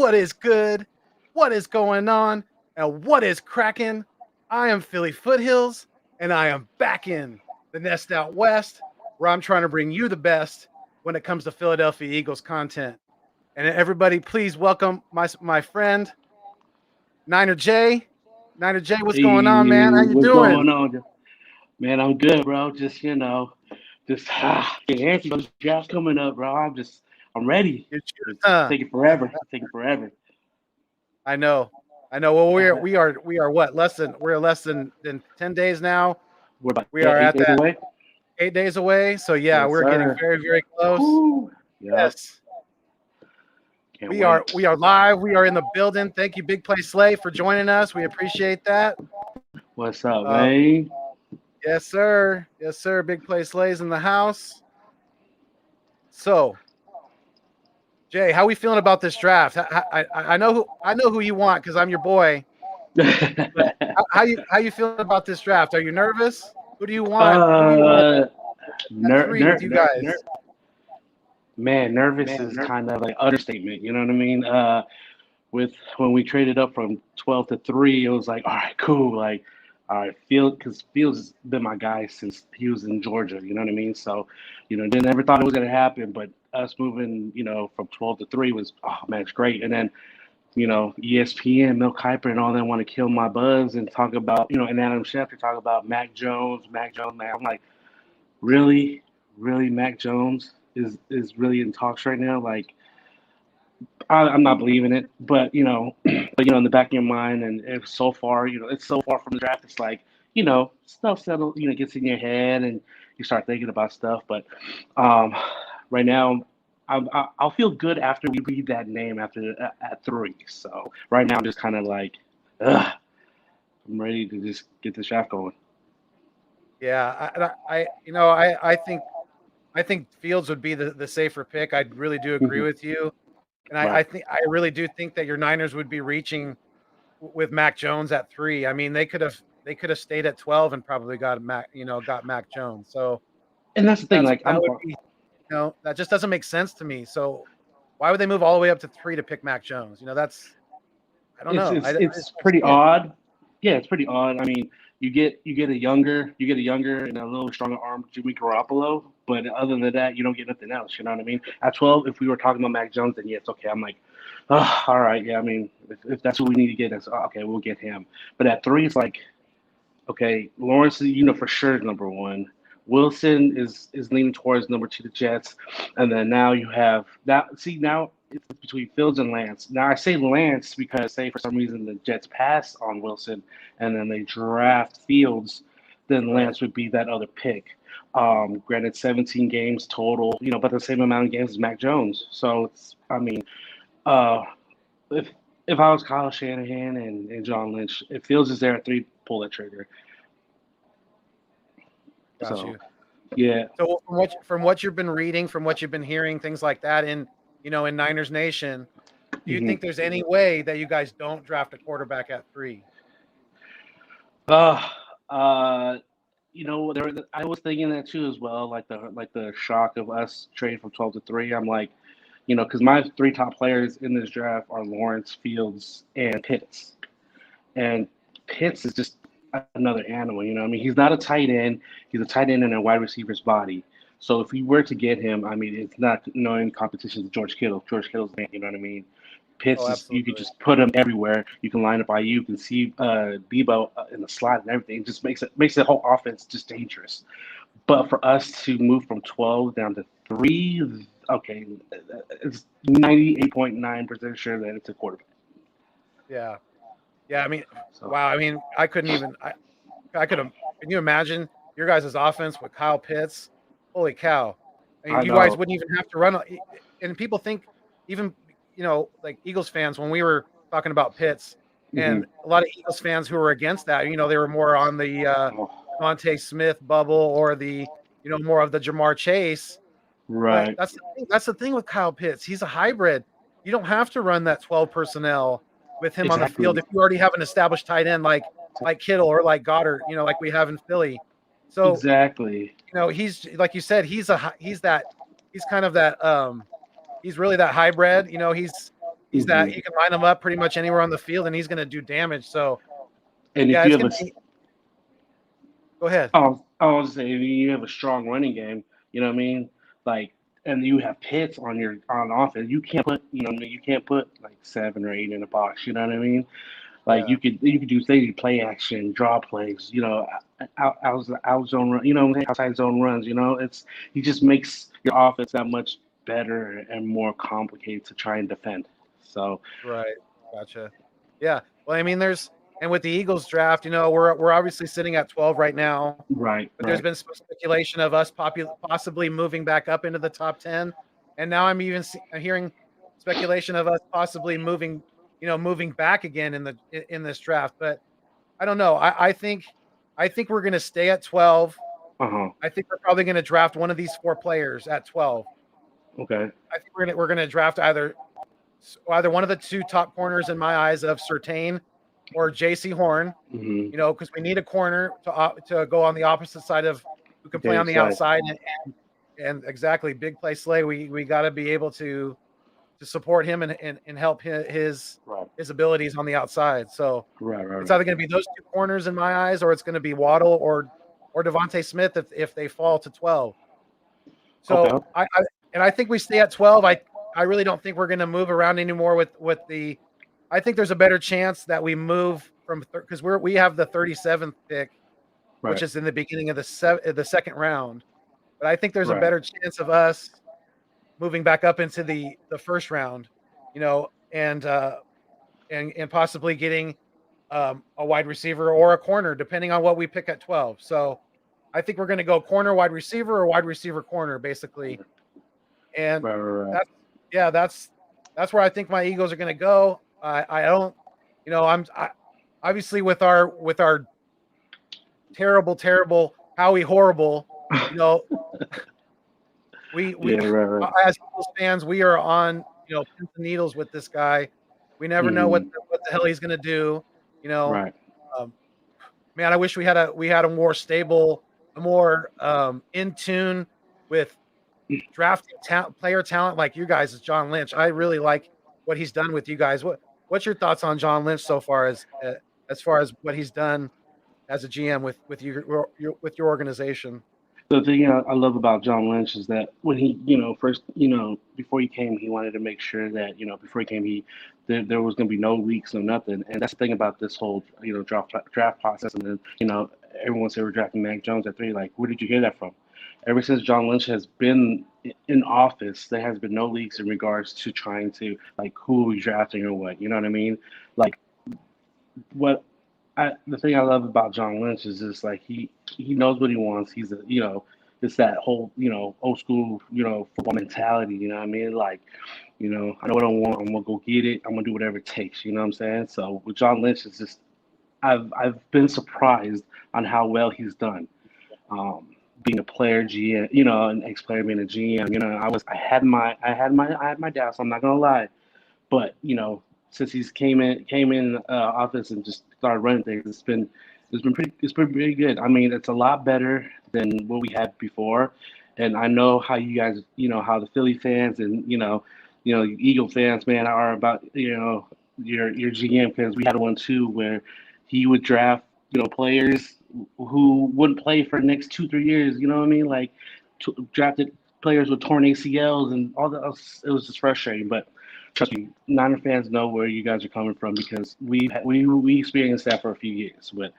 What is good? What is going on? And what is cracking? I am Philly Foothills, and I am back in the nest out west, where I'm trying to bring you the best when it comes to Philadelphia Eagles content. And everybody, please welcome my friend Niner J. Niner J, what's going on, man? How Hey, you what's doing? going on? Man, I'm good, bro. Just getting antsy. Those drafts coming up, bro. I'm ready. You're choosing, It's taking forever. It's taking forever. I know, I know. Well, we are what less than 10 days now. We're about We are 8 at days that away. 8 days away. So yeah, Yes, we're getting sir. very, very close. Woo. Yep. Yes, Can't we are wait. we are live. We are in the building. Thank you, Big Play Slay, for joining us. We appreciate that. What's up, Uh, man? yes, sir. Yes, sir. Big Play Slay's in the house. So, Jay, how we feeling about this draft? I know who you want because I'm your boy. But how you feeling about this draft? Are you nervous? Who do you want? Who do you want uh, at ner- three with ner- you ner- guys? ner- Man, nervous is kind of like understatement. You know what I mean? With when we traded up from 12 to 3, it was like, all right, cool. Like, all right, because Fields has been my guy since he was in Georgia. You know what I mean? So, didn't ever thought it was gonna happen, but us moving, from 12 to 3 was, oh man, it's great. And then, ESPN, Mel Kiper, and all them want to kill my buzz and talk about, and Adam Schefter talk about Mac Jones, man. I'm like, really, really, Mac Jones is really in talks right now, like. I'm not believing it, but in the back of your mind, and if so far, it's so far from the draft. It's like, stuff settle, gets in your head, and you start thinking about stuff. But um, right now, I'll feel good after we read that name at 3. So right now, I'm just kind of like, ugh, I'm ready to just get this draft going. Yeah, I think Fields would be the safer pick. I really do agree Mhm. with you, and I Right. think I really do think that your Niners would be reaching with Mac Jones at 3. I mean, they could have stayed at 12 and probably got Mac Jones. So And that's the thing. Like that would be that just doesn't make sense to me. So why would they move all the way up to 3 to pick Mac Jones? That's I don't it's know. it's I just it's don't pretty see it. odd. Yeah, it's pretty odd. I mean, you get a younger and a little stronger arm Jimmy Garoppolo, but other than that, you don't get nothing else. You know what I mean? At 12, if we were talking about Mac Jones, then yes, okay. I'm like, oh, all right, yeah. I mean, if that's what we need to get, that's okay. We'll get him. But at 3, it's like, okay, Lawrence, for sure is number 1. Wilson is leaning towards number 2, the Jets, and then now you have that. See, now it's between Fields and Lance. Now I say Lance because say for some reason the Jets pass on Wilson and then they draft Fields, then Right. Lance would be that other pick. Granted, 17 games total, but the same amount of games as Mac Jones. So I mean, uh, if if I was Kyle Shanahan and John Lynch, if Fields is there at 3, pull that trigger. Got So you. yeah. So from what you've been reading, from what you've been hearing, things like that in Niners Nation, do you hmm think there's any way that you guys don't draft a quarterback at 3? Uh, uh, I was thinking that too as well. Like the shock of us trading from 12 to 3. I'm like, because my 3 top players in this draft are Lawrence, Fields, and Pitts. And Pitts is just another animal. I mean, he's not a tight end. He's a tight end in a wide receiver's body. So if we were to get him, I mean, it's not no in competition with George Kittle. George Kittle's man. You know what I mean? Oh, Pitts is you could absolutely. just put him everywhere. You can line up IU. You can see Debo in the slot and everything. It just makes the whole offense just dangerous. But for us to move from 12 down to 3, okay, it's 98.9% sure that it's a quarterback. Yeah. Yeah, I mean, So wow, I mean, I couldn't even I could have can you imagine your guys' offense with Kyle Pitts? Holy cow. I mean, I you guys know. wouldn't even have to run and people think even like Eagles fans when we were talking about Pitts hmm and a lot of Eagles fans who were against that, they were more on the Oh, Devontae Smith bubble or the more of the Jamar Chase. But right. that's the thing with Kyle Pitts. He's a hybrid. You don't have to run that 12 personnel with him on the field Exactly. if you already have an established tight end like Kittle or like Goddard, like we have in Philly. So, Exactly. he's like you said, he's kind of that he's really that hybrid. He's He's that you can line him up pretty much anywhere on the field, and he's going to do damage. So, And if yeah, you it's have going to be. Go ahead. I was saying, if you have a strong running game, you know what I mean? Like, and you have Pitts on offense, you can't put like 7 or 8 in the box. You know what I mean? Like Yeah. you could do say play action, draw plays, out zone run, outside zone runs. He just makes your offense that much better and more complicated to try and defend. So Right. Gotcha. Yeah. Well, I mean, and with the Eagles draft, we're obviously sitting at 12 right now, right, but there's been some speculation of us possibly moving back up into the top 10. And now I'm even hearing speculation of us possibly moving back again in this draft. But I don't know. I think we're going to stay at 12. uh huh, I think we're probably going to draft one of these 4 players at 12. okay, I think we're going to draft either one of the 2 top corners in my eyes of Surtain or J.C. Horn. mm-hmm. Because we need a corner to go on the opposite side of who can play on the outside and exactly big play Slay. We got to be able to support him and help his abilities on the outside. So it's either going to be those 2 corners in my eyes, or it's going to be Waddle or Devontae Smith if they fall to 12. So Okay. I think we stay at 12. I really don't think we're going to move around anymore with the. I think there's a better chance that we move because we have the 37th pick, which is in the beginning of the second round. But I think there's a better chance of us moving back up into the first round, and possibly getting a wide receiver or a corner, depending on what we pick at 12. So I think we're going to go corner, wide receiver, or wide receiver, corner, basically. And that's where I think my Eagles are going to go. I don't, obviously with our terrible Howie horrible, we as Eagles fans, we are on pins and needles with this guy. We never know what the hell he's going to do. Man, I wish we had a more stable, a more in tune with drafting player talent like you guys is John Lynch. I really like what he's done with you guys. What's your thoughts on John Lynch so far as far as what he's done as a GM with your organization? The thing I love about John Lynch is that when he, first, before he came, he wanted to make sure that, before he came, there was going to be no leaks, no nothing. And that's the thing about this whole, draft process. And then, everyone said we're drafting Mac Jones at 3. Like, where did you hear that from? Ever since John Lynch has been in office, there has been no leaks in regards to trying to, like, who we're drafting or what. You know what I mean? Like, the thing I love about John Lynch is just like he knows what he wants. He's it's that whole old school football mentality. You know what I mean? Like I know what I want. I'm gonna go get it. I'm gonna do whatever it takes. You know what I'm saying? So with John Lynch, it's just I've been surprised on how well he's done. Being a player, GM, an ex-player being a GM. I had my doubts. I'm not gonna lie. But since he's came in office and just started running things, it's been pretty good. I mean, it's a lot better than what we had before, and I know how you guys, how the Philly fans and Eagle fans, man, are about your GM, because we had one too where he would draft players who wouldn't play for the next 2-3 years. You know what I mean? Like drafted players with torn ACLs and all that. It was just frustrating, but. Trust me, Niner fans know where you guys are coming from because we experienced that for a few years. But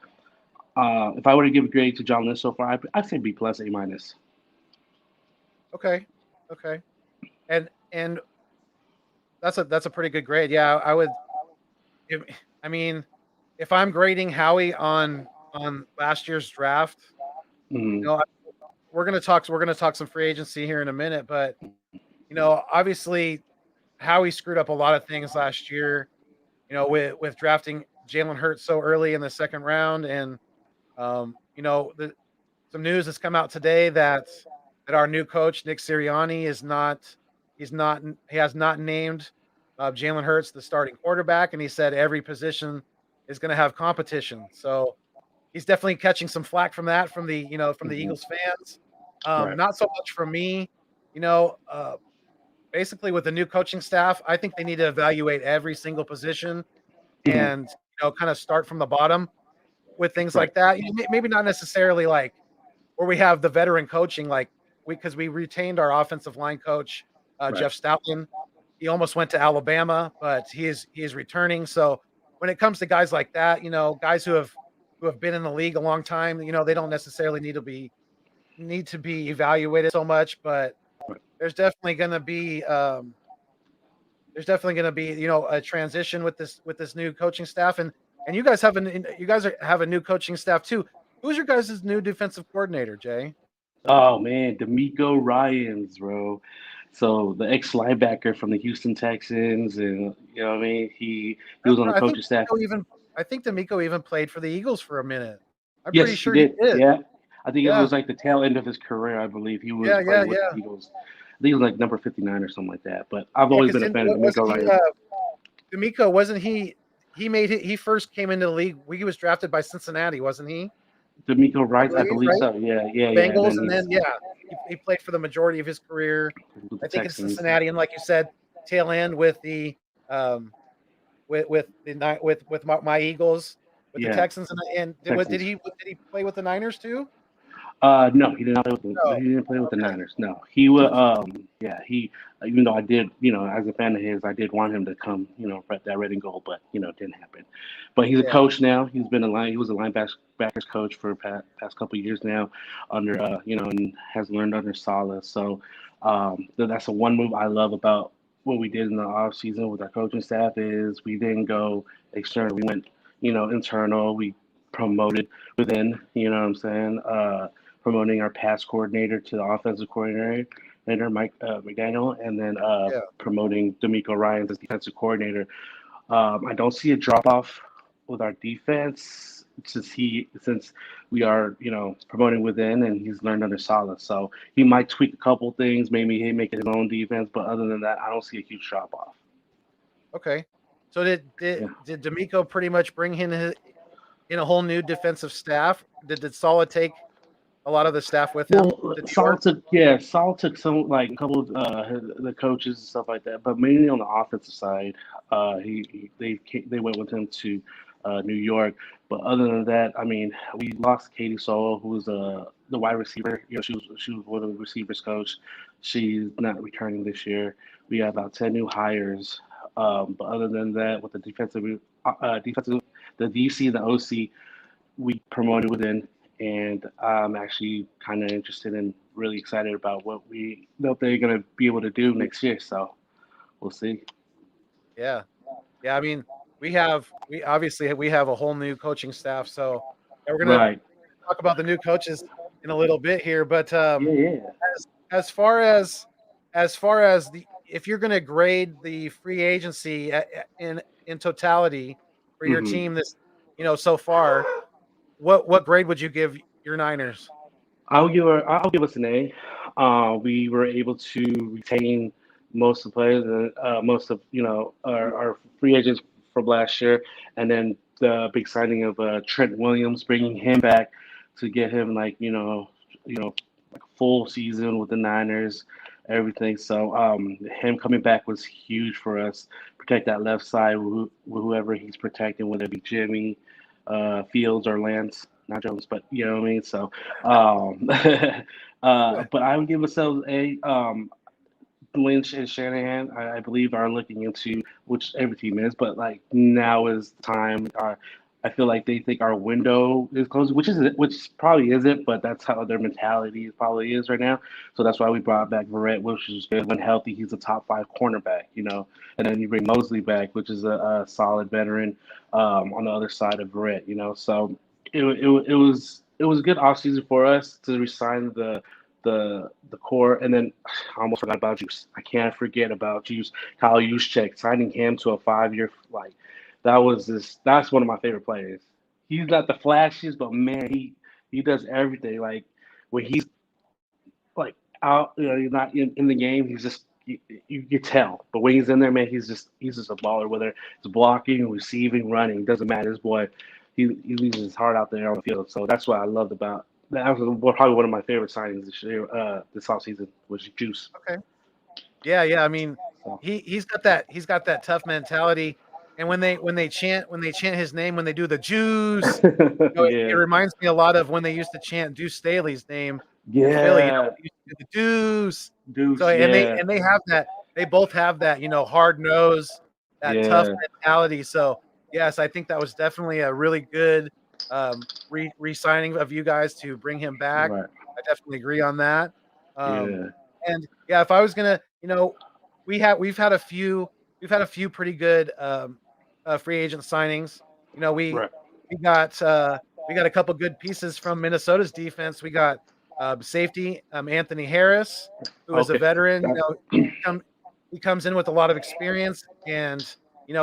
if I were to give a grade to John Lynch so far, I'd say B plus, A minus. Okay, and that's a pretty good grade. Yeah, I would. If I'm grading Howie on last year's draft, we're gonna talk some free agency here in a minute, but obviously. Howie screwed up a lot of things last year, with drafting Jalen Hurts so early in the second round. And, some news has come out today that our new coach, Nick Sirianni, he has not named Jalen Hurts the starting quarterback. And he said every position is going to have competition. So he's definitely catching some flack from that, from the Eagles fans. Not so much from me, basically with the new coaching staff, I think they need to evaluate every single position Mhm. and kind of start from the bottom with things Right. like that. Maybe not necessarily like where we have the veteran coaching, like because we retained our offensive line coach, Right. Jeff Stoutland. He almost went to Alabama, but he is returning. So when it comes to guys like that, guys who have been in the league a long time, they don't necessarily need to be evaluated so much. But Right. there's definitely going to be a transition with this new coaching staff, and you guys have a new coaching staff too. Who's your guys' new defensive coordinator, Jay? Oh man, D'Amico Ryans, bro. So the ex linebacker from the Houston Texans, and you know what I mean. He was That's on the right. coaching staff. I think D'Amico even played for the Eagles for a minute. I'm pretty Yes, he sure he did. did. Yeah, I think it Yeah, was like the tail end of his career. I believe he was yeah, yeah, playing with yeah, the Eagles. I think he was like number 59 or something like that. But I've yeah. always Because been a fan of D'Amico wasn't he? Ryans. D'Amico wasn't he? He first came into the league. He was drafted by Cincinnati, wasn't he? D'Amico I Ryans, I believe, believe right? so. Yeah, yeah, The yeah. And Bengals, then and then he's yeah, he played for the majority of his career. with the I think in Texans. Cincinnati, and like you said, tail end with the um with my Eagles, with the Yeah, Texans, and Texans. did he play with the Niners too? No, he did not play with No. he didn't play with the Okay. Niners. No, he was. Yeah, he. Even though I did, as a fan of his, I did want him to come, rep that red and gold, but it didn't happen. But he's a Yeah. coach now. He was a linebackers coach for past couple of years now, under and has learned under Saleh. So, that's the one move I love about what we did in the off season with our coaching staff is we didn't go external. We went, internal. We promoted within. You know what I'm saying? Promoting our pass coordinator to the offensive coordinator, Mike McDaniel, and then Yeah. promoting D'Amico Ryans as defensive coordinator. I don't see a drop off with our defense since we are promoting within and he's learned under Saleh. So he might tweak a couple things, maybe he make his own defense, but other than that, I don't see a huge drop off. Okay. So Yeah. did D'Amico pretty much bring in a whole new defensive staff? Did Saleh take a lot of the staff with him Well, to New York? Saul took some like a couple of the coaches and stuff like that, but mainly on the offensive side, they went with him to New York. But other than that, I mean, we lost Katie Sowell, who was the wide receiver. She was one of the receivers coach. She's not returning this year. We have about 10 new hires. But other than that, with the defensive, the DC and the OC, we promoted within, and I'm actually kind of interested and really excited about what they're gonna be able to do next year. So we'll see. Yeah. Yeah. I mean, we have a whole new coaching staff. So yeah, we're gonna Right. talk about the new coaches in a little bit here. But Yeah. Yeah. as as far as the if you're gonna grade the free agency in totality for your hmm team so far, what grade would you give your Niners? I'll give us an A. We were able to retain most of the players, most of our free agents from last year, and then the big signing of Trent Williams, bringing him back to get him like like a full season with the Niners, everything. So him coming back was huge for us. Protect that left side with whoever he's protecting, whether it be Jimmy, Fields or Lance, not Jones, but you know what I mean. So, but I would give ourselves a Lynch and Shanahan. I believe are looking into which every team is, but like now is the time. I feel like they think our window is closed, which probably isn't, but that's how their mentality probably is right now. So that's why we brought back Verrett, which is good. When healthy, he's a top five cornerback, and then you bring Mosley back, which is a solid veteran on the other side of Verrett, So it was a good offseason for us to resign the core, and then I almost forgot about Juice. I can't forget about Juice. Kyle Juszczyk signing him to a 5 year that's one of my favorite players. He's not the flashiest, but man, he does everything. Like when he's like out, he's not in the game. He's just you can tell. But when he's in there, man, he's just a baller. Whether it's blocking, receiving, running, doesn't matter. This boy, he leaves his heart out there on the field. So that's what I loved about. That was probably one of my favorite signings this year, this offseason was Juice. Okay. Yeah. I mean, So he's got that tough mentality. And when they chant his name, when they do the juice, it yeah, reminds me a lot of when they used to chant Deuce Staley's name in Philly. yeah, When they used to do the Deuce. So Deuce, and they yeah, and they have that. They both have that, hard nose, that tough yeah, mentality. So yes, I think that was definitely a really good re-signing of you guys to bring him back. right, I definitely agree on that. Um, yeah, and yeah, if I was gonna, we've had a few pretty good free agent signings. You know, we right. we got a couple good pieces from Minnesota's defense. We got safety Anthony Harris, who is a Okay, veteran. that, Come, he comes in with a lot of experience, and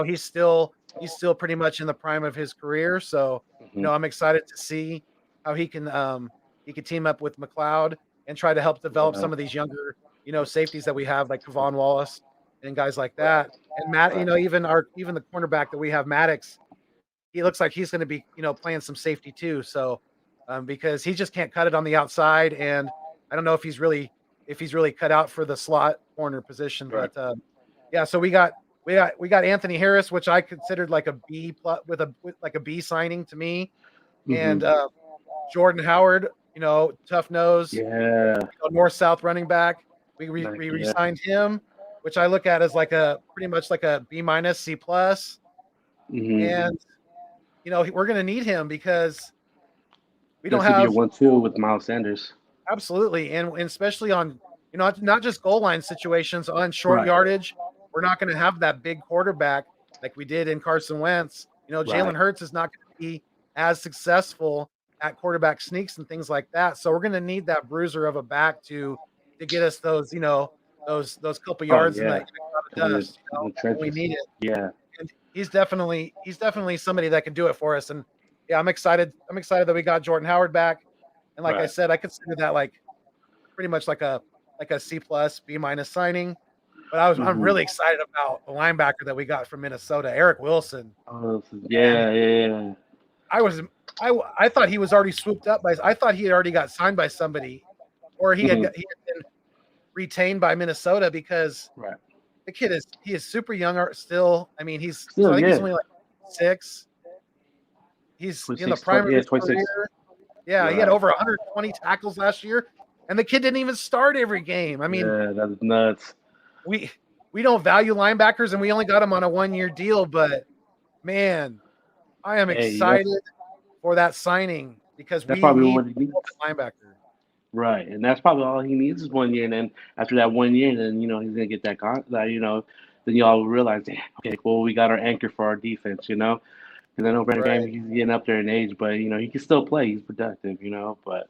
he's still pretty much in the prime of his career. So mhm, I'm excited to see how he can team up with McLeod and try to help develop yeah, some of these younger safeties that we have, like Kavon Wallace and guys like that. And Matt, right. even the cornerback that we have, Maddox, he looks like he's going to be, playing some safety too. So, because he just can't cut it on the outside, and I don't know if he's really cut out for the slot corner position. Right. But yeah, so we got Anthony Harris, which I considered like a B plus with like a B signing to me, and Hmm. Jordan Howard, tough nose, Yeah. north south running back. We Like, we yeah. re-signed him, which I look at as like a pretty much like a B minus C plus, Hmm. and we're going to need him because we don't That's gonna be your have 1-2 with Miles Sanders. absolutely, and especially on not just goal line situations on short Right. yardage. We're not going to have that big quarterback like we did in Carson Wentz. Right. Jalen Hurts is not going to be as successful at quarterback sneaks and things like that. So we're going to need that bruiser of a back to get us those couple Oh yards in the yeah. cloud of Coming dust. in the When we trenches. need it. Yeah. And he's definitely somebody that can do it for us. And yeah, I'm excited. I'm excited that we got Jordan Howard back. And like I Right. said, I consider that like pretty much like a C plus B minus signing. But I'm Hmm. really excited about the linebacker that we got from Minnesota, Eric Wilson. Oh, And yeah, yeah, I was I thought he was already swooped up by. I thought he had already got signed by somebody, or yeah. Hmm. he had been retained by Minnesota because Right. the kid is super young still. I mean, I Still, think he's yeah. only like 6. He's in the 26, prime 20, of yeah, his 26. career. Yeah, he had Right. over 120 tackles last year, and the kid didn't even start every game. I mean, Yeah, that's nuts. we we don't value linebackers, and we only got him on a 1-year deal. But man, I am Hey, that's excited for that signing because that's we probably need what he needs. a linebacker. Right, and that's probably all he needs is 1 year. And then after that 1 year, then he's gonna get that then y'all will realize, "Damn, okay, well we got our anchor for our defense, you know. Because I know Brandon Graham, Right? he's getting up there in age, but he can still play. He's productive, But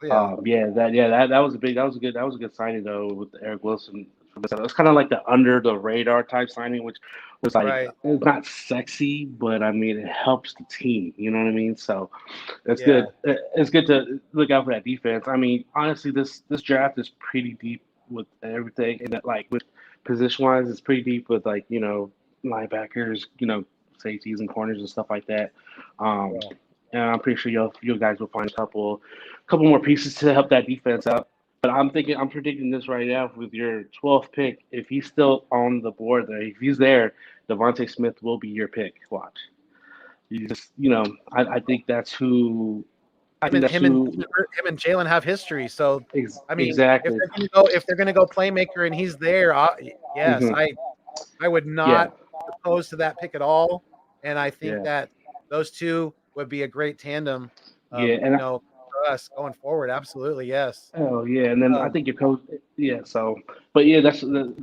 Yeah. that was a good signing though with Eric Wilson. It's kind of like the under the radar type signing, which was like Right. it's not sexy, but I mean it helps the team. You know what I mean? So it's Yeah. good. It's good to look out for that defense. I mean, honestly, this draft is pretty deep with everything, and that like with position wise, it's pretty deep with like linebackers, safeties and corners and stuff like that. Um, Yeah. and I'm pretty sure you guys will find a couple more pieces to help that defense out. But I'm predicting this right now with your 12th pick. If he's still on the board there, if he's there, Devontae Smith will be your pick. Watch. You just, I think that's who. I Him think and that's him and who. him and Jalen have history. So I mean, if Exactly. they're gonna go if they're gonna go playmaker and he's there, yes, Hmm. I would Yeah. not oppose to that pick at all. And I think Yeah. that those two would be a great tandem, Yeah. And for us going forward. Absolutely, yes. oh yeah, and then I Um, think your coach. Yeah. So, but yeah,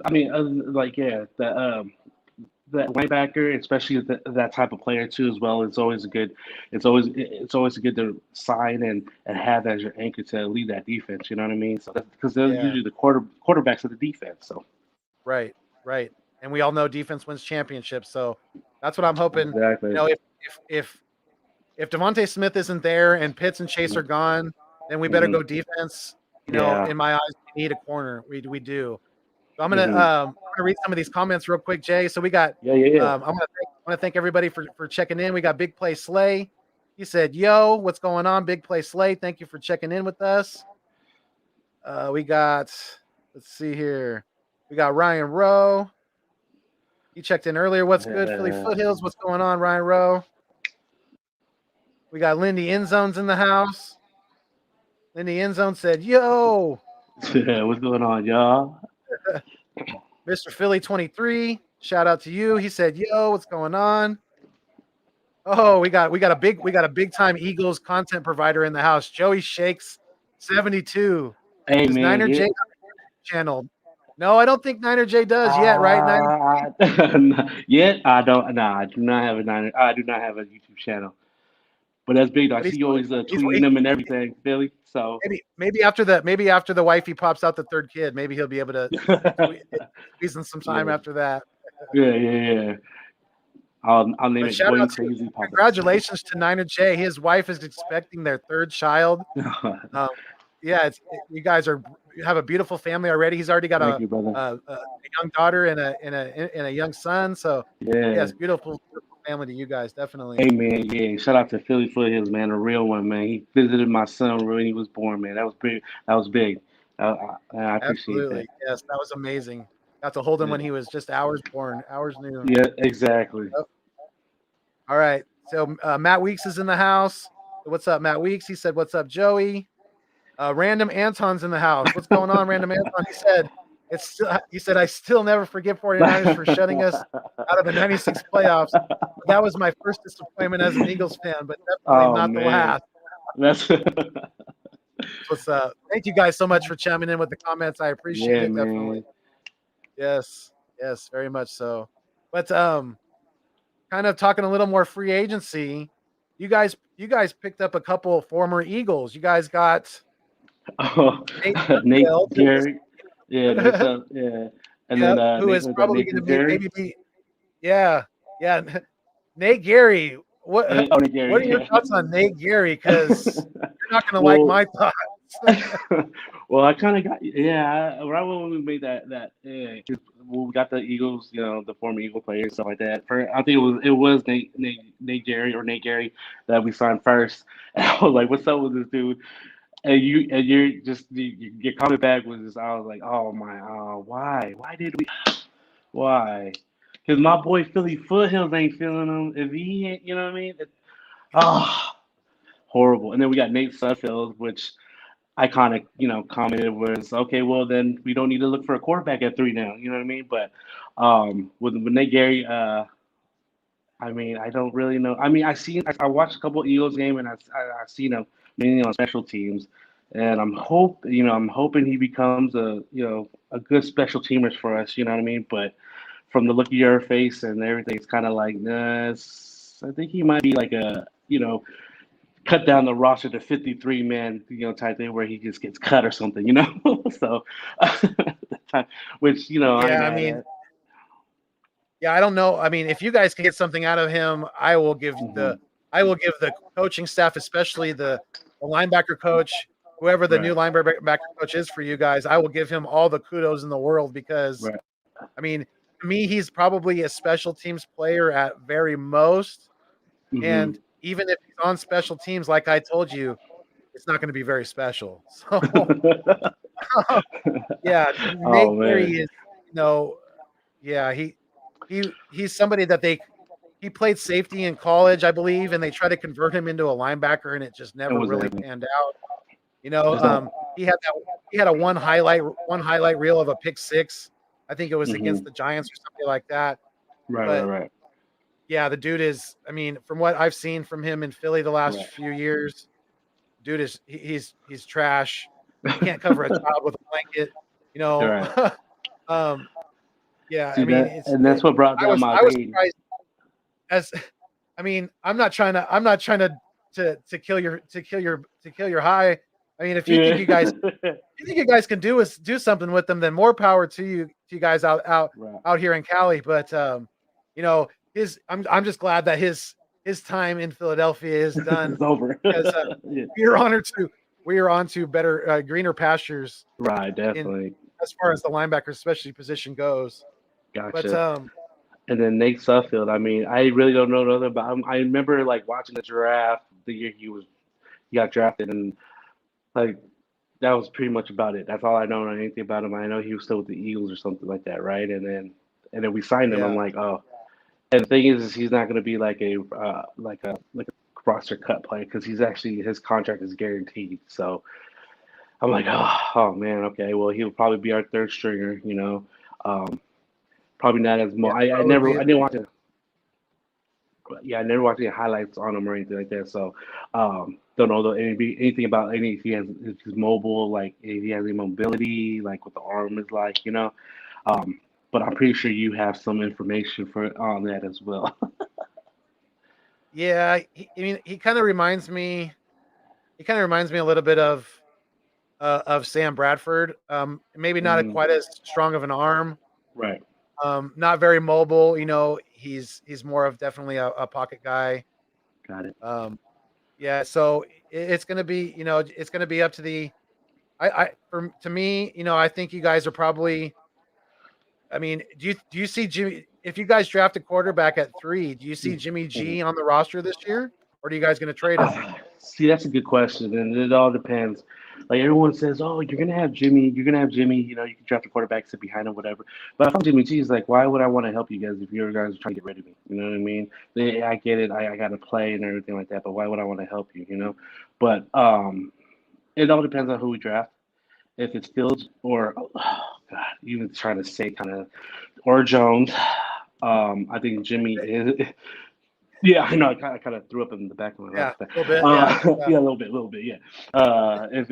I mean, like yeah, that linebacker, especially that type of player too, as well. It's always a good. It's always a good to sign and have as your anchor to lead that defense. You know what I mean? So because they're yeah, usually the quarterbacks of the defense. So right, right. And we all know defense wins championships, so that's what I'm hoping. exactly. If Devontae Smith isn't there and Pitts and Chase are gone, then we better Hmm. go defense. Yeah. In my eyes, we need a corner. We do. So Hmm. I'm gonna read some of these comments real quick, Jay. So we got Yeah. Yeah. Yeah. I want to thank everybody for checking in. We got Big Play Slay. He said, "Yo, what's going on, Big Play Slay? Thank you for checking in with us." We got let's see here. We got Ryan Rowe. He checked in earlier. What's good, Philly Yeah. Foothills? What's going on, Ryan Rowe? We got Lindy Endzones in the house. Lindy Endzone said, "Yo, Yeah, what's going on, y'all? Mr. Philly 23. Shout out to you." He said, "Yo, what's going on?" Oh, we got a big time Eagles content provider in the house. Joey Shakes 72. Hey, Does man, Niner yeah. J channel? No, I don't think Niner J does yet, right? Niner? Yet I don't. Nah, I do not have a I do not have a YouTube channel. But that's big. Though. I But see you always he's tweeting them and everything, Billy. So maybe after the wifey pops out the third kid, maybe he'll be able to squeeze in some time yeah, after that. yeah. I'll name But it shout Going out to Crazy Papa. congratulations to Niner J. His wife is expecting their third child. Yeah, you guys have a beautiful family already. He's already got Thank you, brother. a young daughter and a young son. So Yeah. yes, beautiful family to you guys, definitely. Hey, man, yeah. Shout out to Philly Foothills, man, a real one, man. He visited my son when he was born, man. That was big. That was big. I appreciate that. Absolutely, yes, that was amazing. Got to hold him Yeah, when he was just hours born, hours new. yeah, exactly. Yep. All right, so Matt Weeks is in the house. What's up, Matt Weeks? He said, "What's up, Joey?" Random Anton's in the house. What's going on, Random Anton? He said, "I still never forget 49ers for shutting us out of the 96 playoffs. That was my first disappointment as an Eagles fan, but definitely Oh, not the man. last." That's What's up? Thank you guys so much for chiming in with the comments. I appreciate yeah, it, definitely. man. Yes, very much so. But kind of talking a little more free agency. You guys picked up a couple of former Eagles. You guys got Oh, Nate Nate Sudfeld, Gary. Yeah, Nate yeah. And then who Nate is was that probably going to Nathan Jerry? be yeah. Nate Gary. Oh, Nate Gary, What are your yeah. thoughts on Nate Gary? Because you're not going to like Well, my thoughts. well, I kind of got right when we made that yeah, 'cause when we got the Eagles, the former Eagle players and stuff like that. I think it was Nate Jerry or Nate Gary that we signed first. And I was like, "What's up with this dude?" And you're just your comment back was just I was like, "Oh my, why did we why?" Because my boy Philly Foothills ain't feeling him. If he ain't, you know what I mean? Oh, horrible. And then we got Nate Suffield, which I kind of, commented was okay. Well, then we don't need to look for a quarterback at 3 now. You know what I mean? But with Nate Gary, I mean, I don't really know. I mean, I watched a couple Eagles game, and I've seen him mainly on special teams, and I'm hoping he becomes a good special teamers for us. You know what I mean? But from the look of your face and everything, it's kind of like, nah, I think he might be like cut down the roster to 53 man, type thing where he just gets cut or something. So, which, I'm Yeah, I mad mean, at. yeah, I don't know. I mean, if you guys can get something out of him, I will give Hmm. the coaching staff, especially the linebacker coach, whoever the new Right, linebacker coach is for you guys. I will give him all the kudos in the world because, right. I mean, to me, he's probably a special teams player at very most. Hmm. And even if he's on special teams, like I told you, it's not going to be very special. So, yeah, Oh Nate Gary man, is, you know, yeah, he's somebody that he played safety in college, I believe, and they tried to convert him into a linebacker, and it just it never was really happening. panned out. It's not. He had a one highlight reel of a pick six. I think it was against Hmm. the Giants or something like that. But Right. yeah, the dude is. I mean, from what I've seen from him in Philly the last Right. few years, dude is he's trash. He can't cover a child with a blanket. You know. Right. um, yeah, I See mean, that, and that's what brought down my I was rating. surprised as I mean, I'm not trying to kill your high. I mean, if Yeah. you think you guys can do something with them, then more power to you guys Right. out here in Cali. But you know, I'm just glad that his time in Philadelphia is done It's over. because Yeah. we are honored to we are on to better greener pastures Right. in Definitely. as far as the linebacker especially position goes. But Gotcha. And then Nate Suffield. I mean, I really don't know nothing about him. I remember like watching the draft the year he got drafted, and like that was pretty much about it. That's all I know anything about him. I know he was still with the Eagles or something like that, right? And then we signed him. I'm Yeah. like, oh. And the thing is he's not going to be like a roster cut player because he's actually his contract is guaranteed. So I'm like, oh man, okay. Well, he'll probably be our third stringer, Um, probably not as Yeah. much. Probably. I didn't watch it. Yeah, I never watched any highlights on him or anything like that. So, don't know anything about any if he's mobile, like if he has any mobility, like what the arm is like, Um, but I'm pretty sure you have some information for on that as well. Yeah. I mean, he kind of reminds me. He kind of reminds me a little bit of Sam Bradford. Maybe not Mm, quite as strong of an arm. right, Not very mobile. He's more of definitely a pocket guy. got it. Um, yeah. So it's gonna be it's gonna be up to the. I for to me, I think you guys are probably. I mean, do you see Jimmy? If you guys draft a quarterback at 3, do you see Jimmy Mhm. G on the roster this year, or are you guys going to trade him? See, that's a good question, and it all depends. Like everyone says, "Oh, you're gonna have Jimmy. You're gonna have Jimmy. You can draft a quarterback, sit behind him, whatever." But if I'm Jimmy G, it's like, why would I want to help you guys if you guys are trying to get rid of me? You know what I mean? I get it. I got to play and everything like that, but why would I want to help you? But it all depends on who we draft. If it's Fields or God, even trying to say kind of or Jones. I think Jimmy is. Yeah, I know. I kind of threw up in the back of my Yeah, mouth. a little bit. Yeah, yeah. Yeah, a little bit. Yeah. If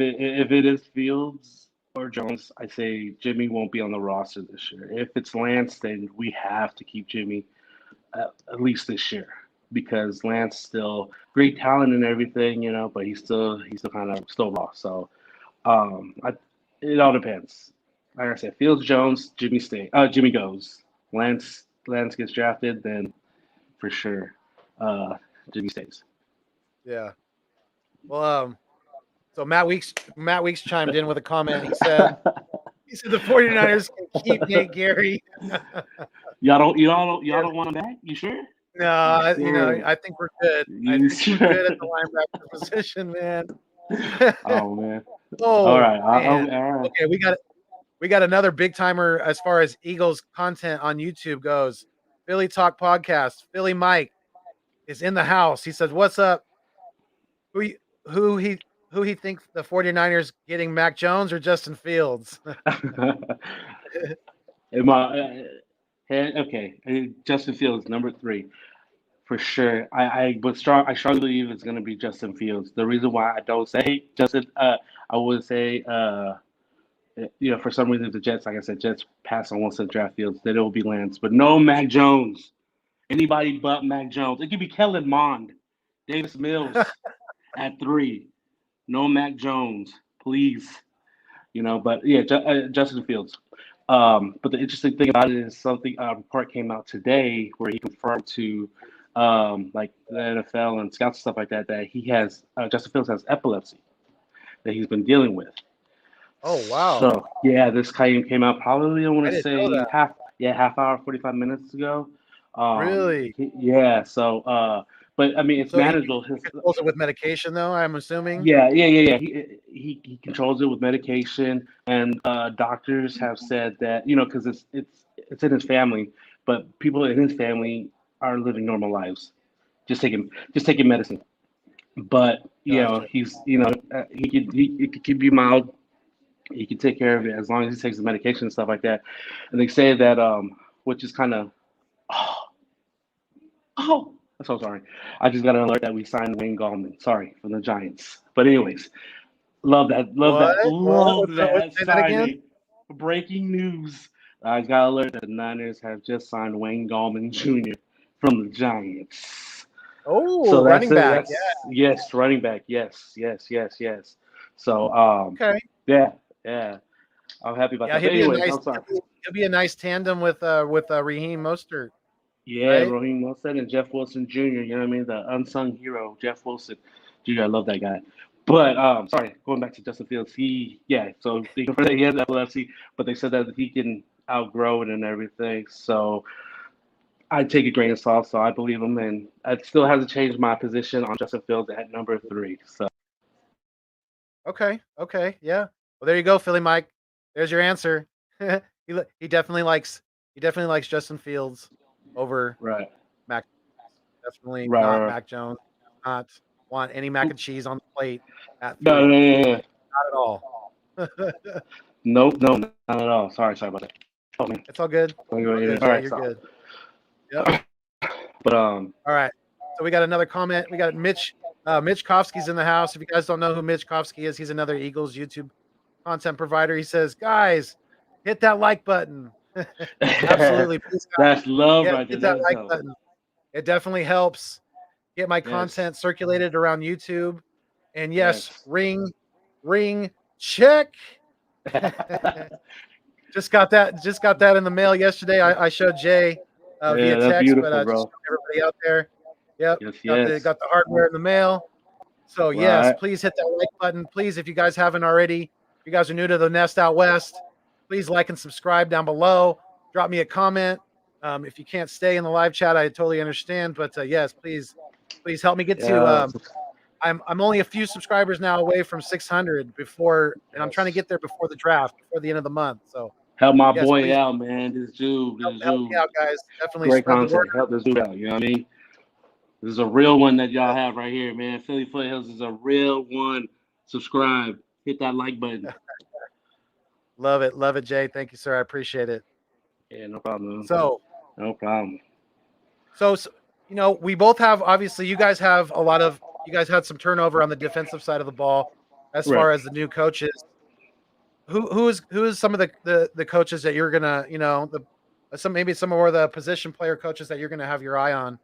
it is Fields or Jones, I say Jimmy won't be on the roster this year. If it's Lance, then we have to keep Jimmy at least this year because Lance still great talent and everything, but he's still kind of still raw. So it all depends. Like I said, Fields, Jones, Jimmy goes. Lance gets drafted, then for sure. Uh, Jimmy stays. Yeah. Well, so Matt Weeks chimed in with a comment. He said the 49ers can keep Nate Gary. y'all don't want him back? You sure? No, You sure? I think we're good. I You think we're sure? good at the linebacker position, man. Oh man. All Oh right. man. All right. Okay, we got another big timer as far as Eagles content on YouTube goes. Philly Talk Podcast. Philly Mike is in the house. He says, "What's up? Who he- who he who he thinks the 49ers getting Mac Jones or Justin Fields?" Am I, okay. Justin Fields, number three, for sure. I strongly believe it's going to be Justin Fields. The reason why I don't say Justin, I would say, for some reason, the Jets, like I said, Jets pass on once the draft Fields, then it will be Lance. But no Mac Jones. Anybody but Mac Jones. It could be Kellen Mond, Davis Mills at three. No Mac Jones, please. But yeah, Justin Fields. But the interesting thing about it is something a report came out today where he confirmed to like the NFL and scouts and stuff like that that he has Justin Fields has epilepsy that he's been dealing with. Oh wow. So yeah, this claim came out probably I want I to didn't know say that. half hour 45 minutes ago. Really? Yeah. So but I mean it's So he manageable. controls it with medication though, I'm assuming? Yeah. He controls it with medication, and doctors have said that because it's in his family, but people in his family are living normal lives, just taking medicine. But Gotcha. it could be mild. He can take care of it as long as he takes the medication and stuff like that. And they say that which is kind of oh, oh, I'm so sorry. I just got an alert that we signed Wayne Gallman. Sorry, from the Giants. But anyways. Love that. Love What? that. What? Love that Say that again? signing. Breaking news. I got alert that the Niners have just signed Wayne Gallman Jr. from the Giants. Oh, So that's running it. back. That's Yeah. yes, running back. Yes. So Okay. yeah, yeah. I'm happy about Yeah, that. he'll But be a anyways, nice I'm sorry. he'll be a nice tandem with Raheem Mostert, Yeah, right? Raheem Mostert and Jeff Wilson Jr. You know what I mean? The unsung hero, Jeff Wilson Jr. I love that guy. But sorry, going back to Justin Fields, so they confirmed that he has epilepsy, but they said that he can outgrow it and everything. So I take a grain of salt, so I believe him, and it still hasn't changed my position on Justin Fields at number three. So Okay. Okay. Yeah. Well, there you go, Philly Mike. There's your answer. He definitely likes Justin Fields over Right. Mac. Definitely Right. not Right. Mac Jones. Not want any mac and cheese on the plate at No, Philly. no, no, no, no. Not at all. Nope, no, not at all. Sorry about that. Oh man. It's all good. All good, All Jay. right, You're so, good. Yep. but All right. So we got another comment. We got Mitch. Mitch Kofsky's in the house. If you guys don't know who Mitch Kofsky is, he's another Eagles YouTube content provider. He says, guys, hit that like button. Absolutely. Please, that's love yeah, right there. hit that That is like love. button. It definitely helps get my Yes, content circulated around YouTube. And yes, yes. ring, check. Just got that in the mail yesterday. I showed Jay via Yeah, that's text, but beautiful, just bro. everybody out there. Yep, Yes, got yes. the hardware in the mail. So yes, Right. please hit that like button. Please, if you guys haven't already, if you guys are new to the Nest Out West, please like and subscribe down below. Drop me a comment. If you can't stay in the live chat, I totally understand. But yes, please help me get to. Yeah. I'm only a few subscribers now away from 600 before, and I'm trying to Yes. get there before the draft, before the end of the month. So Help my yes, boy please out, man. This help me dude, out, guys. Definitely great spread the word. content. Help this dude out. You know what I mean? This is a real one that y'all have right here, man. Philly Foothills is a real one. Subscribe. Hit that like button. Love it, Jay. Thank you, sir. I appreciate it. Yeah, no problem. So, No problem. so, we both have, obviously, you guys have you guys had some turnover on the defensive side of the ball as Right. far as the new coaches. Who is some of the coaches that you're gonna, maybe some more of the position player coaches that you're gonna have your eye on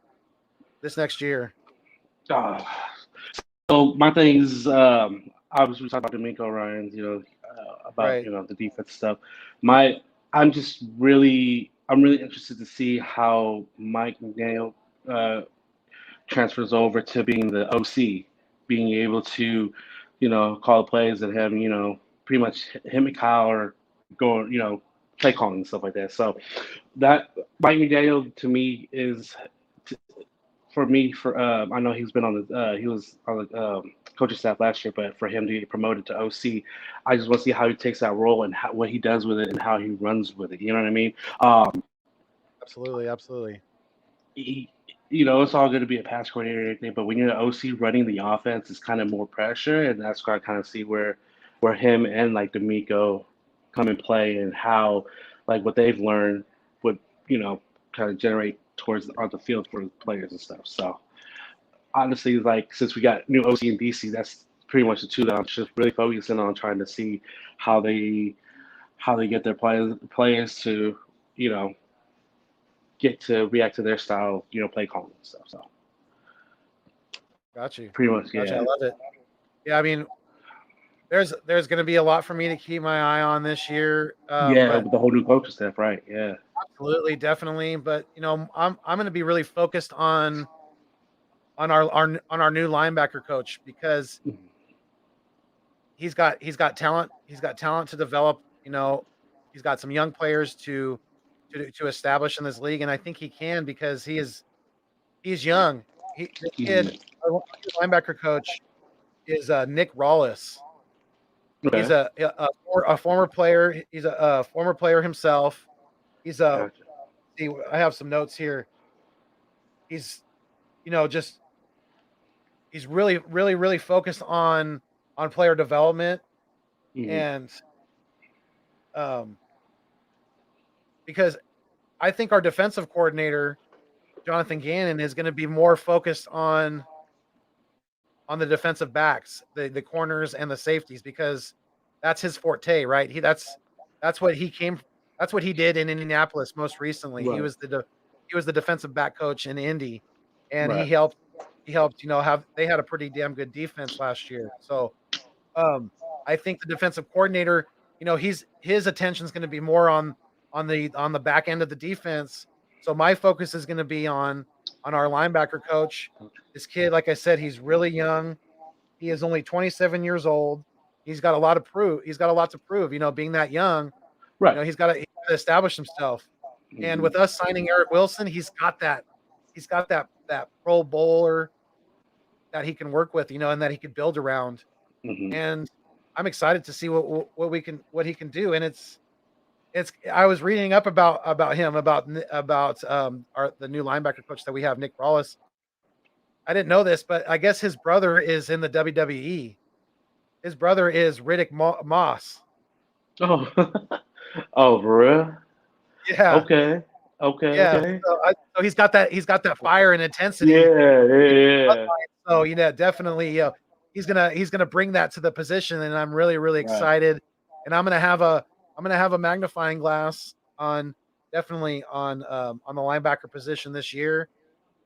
this next year? Uh, so my thing is, obviously we talked about D'Amico Ryan's, about Right. the defense stuff. My, I'm really interested to see how Mike McDaniel uh, transfers over to being the OC, being able to, call the plays and have, pretty much him and Kyle are going, play calling and stuff like that. So that Mike McDaniel to me is for me, for I know he's been on he was on the coaching staff last year, but for him to get promoted to OC, I just want to see how he takes that role and what he does with it and how he runs with it. You know what I mean? Absolutely, absolutely. He, it's all going to be a pass coordinator and everything, but when you're the OC running the offense, it's kind of more pressure, and that's where I kind of see where him and like D'Amico come and play and how like what they've learned would kind of generate towards on the field for the players and stuff. So honestly, like since we got new OC and DC, that's pretty much the two that I'm just really focusing on trying to see how they get their players to you know get to react to their style, play calling and stuff. So Got you. pretty much, Got you. I yeah, love it. Yeah, I mean, there's going to be a lot for me to keep my eye on this year. yeah, But with the whole new coaching staff, right? Yeah, absolutely, definitely. But I'm going to be really focused on our new linebacker coach because he's got talent. He's got talent to develop. He's got some young players to establish in this league, and I think he can because he's young. This kid, mm-hmm. our new linebacker coach is Nick Rawlis. He's Okay, a former player. He's a former player himself. He's a gotcha. see. I have some notes here. He's just he's really focused on player development Mm-hmm. and um because I think our defensive coordinator Jonathan Gannon is going to be more focused on the defensive backs, the corners and the safeties because that's his forte, right? That's what he came that's what he did in Indianapolis most recently. He Right, was he was the defensive back coach in Indy, and right. he helped have they had a pretty damn good defense last year. So um I think the defensive coordinator, his attention is going to be more on the back end of the defense. So my focus is going to be on our linebacker coach. This kid, like I said, he's really young. He is only 27 years old. He's got a lot to prove. He's got a lot to prove. Being that young, Right. he's got to establish himself. And Mm-hmm. with us signing Eric Wilson, he's got that. He's got that Pro Bowler that he can work with, and that he could build around. Mm-hmm. And I'm excited to see what he can do. And it's I was reading up about him about the new linebacker coach that we have, Nick Rawlis. I didn't know this, but I guess his brother is in the WWE. His brother is Riddick Moss. Oh, oh, for real? Yeah, Okay, okay, yeah. okay. So he's got that fire and intensity. Yeah, yeah, yeah. So definitely, he's gonna bring that to the position, and I'm really really Right. excited. And I'm gonna have a magnifying glass on definitely on the linebacker position this year,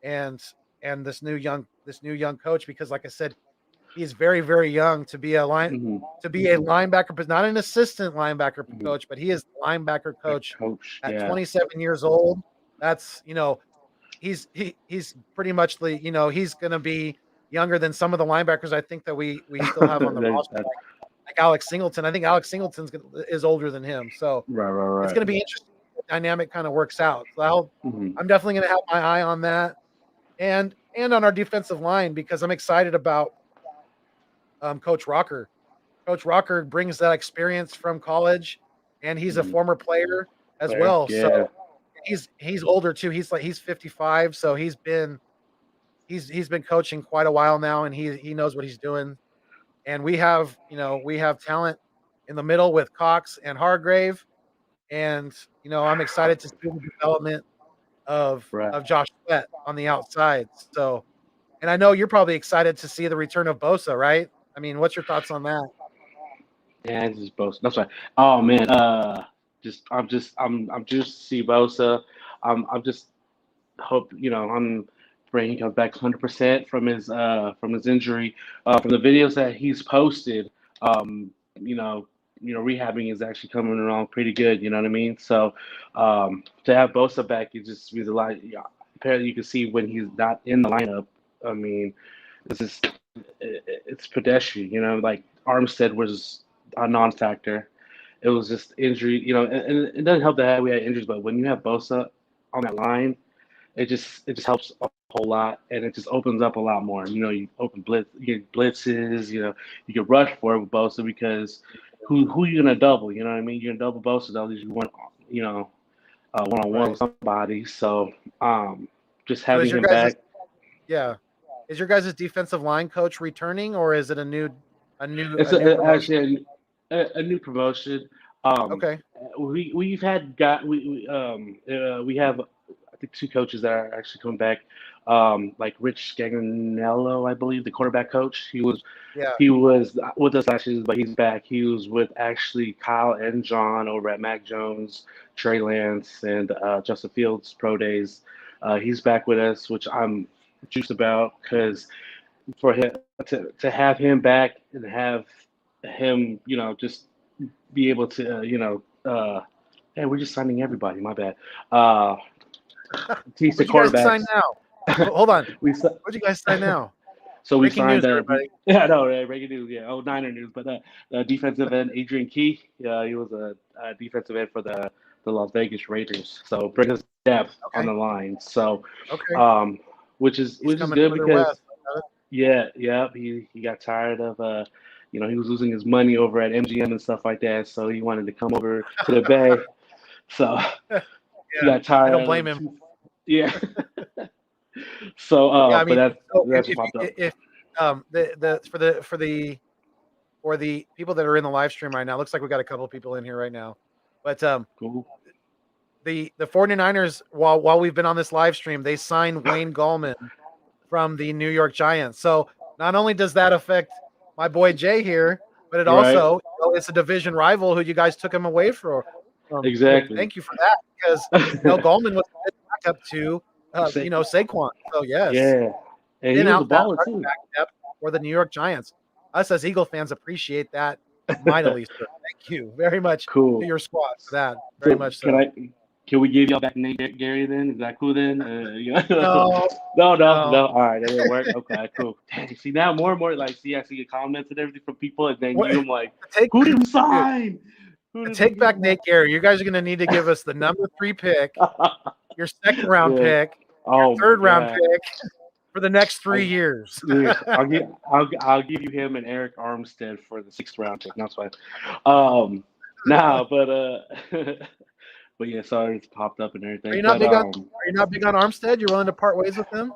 and this new young coach, because like I said, he's very very young to be Mm-hmm. a linebacker, but not an assistant linebacker Mm-hmm. coach, but he is linebacker That coach coach, at yeah. 27 years old. That's he's pretty much he's going to be younger than some of the linebackers I think that we still have on the That- roster, that- like Alex Singleton. I think Alex Singleton is older than him, so right, it's right, going to right. be interesting. The dynamic kind of works out. So Mm-hmm. I'm definitely going to have my eye on that, and on our defensive line, because I'm excited about Coach Rocker. Coach Rocker brings that experience from college, and he's a Mm-hmm. former player as There, well. So yeah. he's older too. He's 55, so he's been coaching quite a while now, and he knows what he's doing. And we have talent in the middle with Cox and Hargrave, and I'm excited to see the development Right. of Josh Sweat on the outside. So, and I know you're probably excited to see the return of Bosa, right? I mean, what's your thoughts on that? Yeah, it's just Bosa. That's right. Oh man, I'm just see Bosa. I'm just hope I'm praying he comes back 100% from his injury. From the videos that he's posted, um, you know, rehabbing is actually coming along pretty good. You know what I mean? So to have Bosa back, it just means a lot. Yeah, apparently, you can see when he's not in the lineup. I mean, it's just it's pedestrian. Like Armstead was a non-factor. It was just injury. And it doesn't help that we had injuries, but when you have Bosa on that line, it just helps a whole lot, and it just opens up a lot more. You open you get blitzes. You can rush for it with Bosa because who you gonna double? You know what I mean? You're gonna double Bosa, at least you want one on one Right. with somebody. So just So is having your him guys' back. yeah. Is your guys' defensive line coach returning, or is it It's a new promotion? actually a new promotion. Um, Okay. we've had got we have I think two coaches that are actually coming back. Like Rich Scagnello, I believe, the quarterback coach. Yeah. He was with us last year, but he's back. He was with actually Kyle and John over at Mac Jones, Trey Lance, and Justin Fields pro days. He's back with us, which I'm juiced about because for him to have him back and have him, just be able to, hey, we're just signing everybody. My bad. Uh, teach the What'd you guys sign quarterbacks. now? Hold on. we si- What'd you guys sign now? so we Breaking signed news, everybody. yeah, no, breaking news, yeah, oh Niner news, but defensive end Adrian Key, he was a defensive end for the Las Vegas Raiders. So bring us depth on Okay. the line. So, Okay. um, He's which is coming good further because west. I got it. yeah, yeah, he got tired of he was losing his money over at MGM and stuff like that, so he wanted to come over to the Bay. So he Yeah. got I don't tired blame of him. yeah. So Yeah. I but mean, so that's what popped up. if the for the people that are in the live stream right now, looks like we got a couple of people in here right now. But Cool. the 49ers, while we've been on this live stream, they signed Wayne Gallman from the New York Giants. So not only does that affect my boy Jay here, but it Right. also it's a division rival who you guys took him away from. So Exactly. thank you for that, because Gallman was a good backup to Say- Saquon. So yes, yeah. And he in was a out that baller running too. back depth for the New York Giants. Us as Eagle fans appreciate that mightily, sir. Thank you very much to Cool. your squad for that. Very So much so. can we give y'all back Nate Gary then? Is that cool then? No, No, no, no. no. All right, that didn't work. Okay, cool. Dang, see now more and more like I see your comments and everything from people, and then What, I'm like, take, who did we dude, sign? Who to did we take back get? Nate Gary, you guys are going to need to give us the number 3 pick, your second round Yeah. pick, Oh my third round god. pick. for the next 3 years. I'll give you him and Eric Armstead for the 6th round pick. That's fine. Nah, but yeah, sorry it's popped up and Are everything. you not But big on? Are you not big on Armstead? You're willing to part ways with him?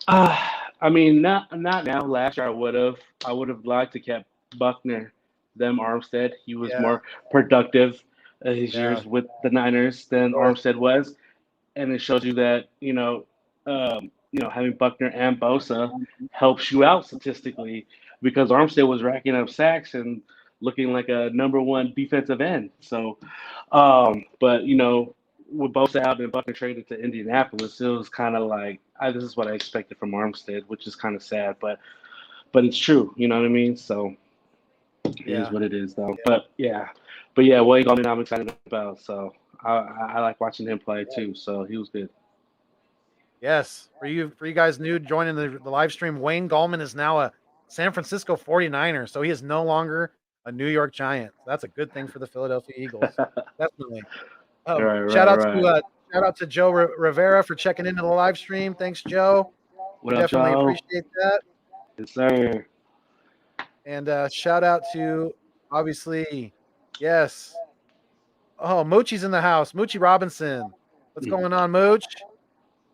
uh, I mean, not now. Last year I would have liked to kept Buckner, them Armstead. He was Yeah, more productive his yeah, years with the Niners than course. Armstead was, and it shows you that having Buckner and Bosa helps you out statistically because Armstead was racking up sacks and looking like a number 1 defensive end. So, but with Bosa out and Buckner traded to Indianapolis, it was kind of like this is what I expected from Armstead, which is kind of sad, but it's true. You know what I mean? So it is Yeah, what it is, though. But yeah, Wayne Gallman I'm excited about. So I like watching him play too. So he was good. yes. For you guys new joining the live stream, Wayne Gallman is now a San Francisco 49er, so he is no longer a New York Giant. That's a good thing for the Philadelphia Eagles. Definitely. Right, Shout right, out right. to Joe Rivera for checking into the live stream. Thanks, Joe. We What up, definitely Joe? appreciate that. Yes, sir. And shout out to obviously, yes. Oh, Moochie's in the house. Moochie Robinson. What's going on, Mooch?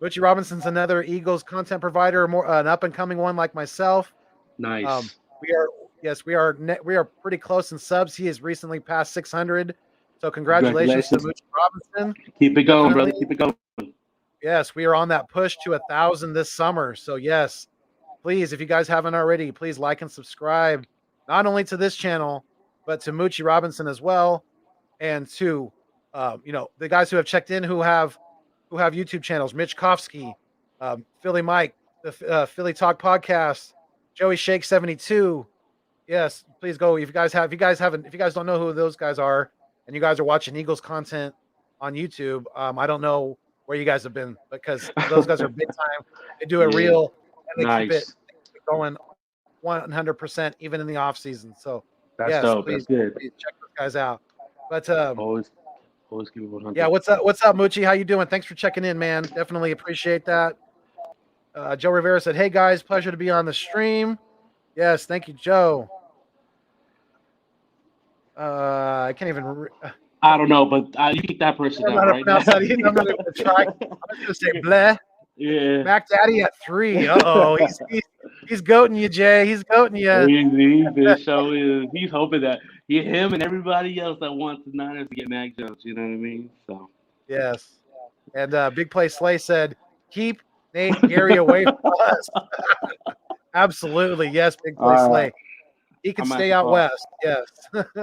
Moochie Robinson's another Eagles content provider, more an up and coming one like myself. Nice. We are pretty close in subs. He has recently passed 600. So congratulations to Congratulations. Moochie Robinson. Keep it going, Definitely. brother. Keep it going. Yes, we are on that push to 1,000 this summer. So yes, please, if you guys haven't already, please like and subscribe, not only to this channel, but to Moochie Robinson as well, and to the guys who have checked in who have YouTube channels: Mitch Kofsky, Philly Mike, the Philly Talk Podcast, Joey Shake 72. Yes, please go. If you guys don't know who those guys are, and you guys are watching Eagles content on YouTube, I don't know where you guys have been because those guys are big time. They do it Yeah. real and they keep it Nice. going 100% even in the off season. So That's yes, dope. That's good. please check those guys out. But Always keep it 100. yeah, what's up, Moochie? How you doing? Thanks for checking in, man. Definitely appreciate that. Joe Rivera said, "Hey guys, pleasure to be on the stream." Yes, thank you, Joe. I can't even. I don't know, but you keep that person I'm out not right gonna pronounce now. that. I'm not even gonna try. I'm just gonna say bleh. Yeah. Mac Daddy at 3. Uh-oh, he's goating you, Jay. He's goating you. He's hoping that him and everybody else that wants the Niners to get Mac Jones. You know what I mean? So. Yes. And Big Play Slay said, "Keep Nate Gary away from us." Absolutely, yes, Big Play All Slay. right. He can I might stay have to out call. west. Yes.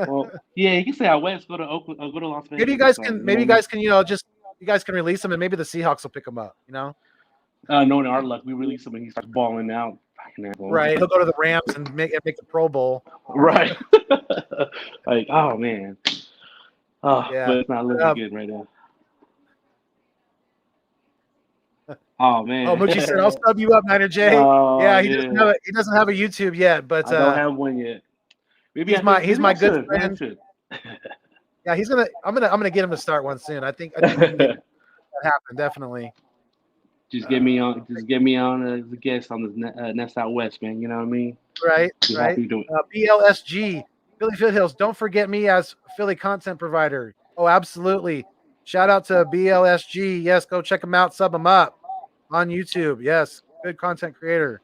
Well, yeah, you can stay out west. Go to Oakland. Go to Las Vegas. Maybe you guys can. Maybe you guys can. You guys can release him, and maybe the Seahawks will pick him up. Knowing our luck, we release him and he starts balling out. Right. He'll go to the Rams and make the Pro Bowl. Right. Like, oh man. Oh, Yeah. but it's not looking good right now. Oh man. Oh, Moochie said, "I'll sub you up, Niner J." Yeah, he doesn't have a YouTube yet, but I don't have one yet. Maybe he's my good friend. friend. Yeah, I'm gonna get him to start one soon. I think we can get that happen, definitely. Just get me on as a guest on the Nest Out West, man. You know what I mean? Right. Happy to do it. BLSG, Philly Foothills. Don't forget me as Philly content provider. Oh, absolutely. Shout out to BLSG. Yes, go check him out. Sub him up on YouTube. Yes, good content creator.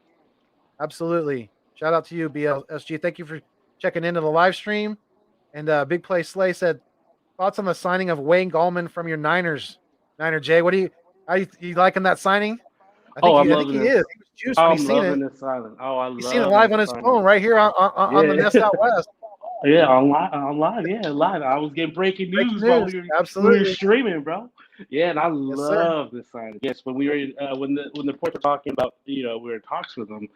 Absolutely. Shout out to you, BLSG. Thank you for checking into the live stream. And Big Play Slay said, "Thoughts on the signing of Wayne Gallman from your Niners, Niner Jay? What do you liking that signing?" I think he is. He was juiced when he seen it. The silence. Oh, I love. He's seen it live on his phone right here on the Nest Out West. Yeah, on live. Yeah, live. I was getting breaking news while we were streaming, bro. Yeah, and I love this signing. Yes, when we were when the reports were talking about, we were in talks with them,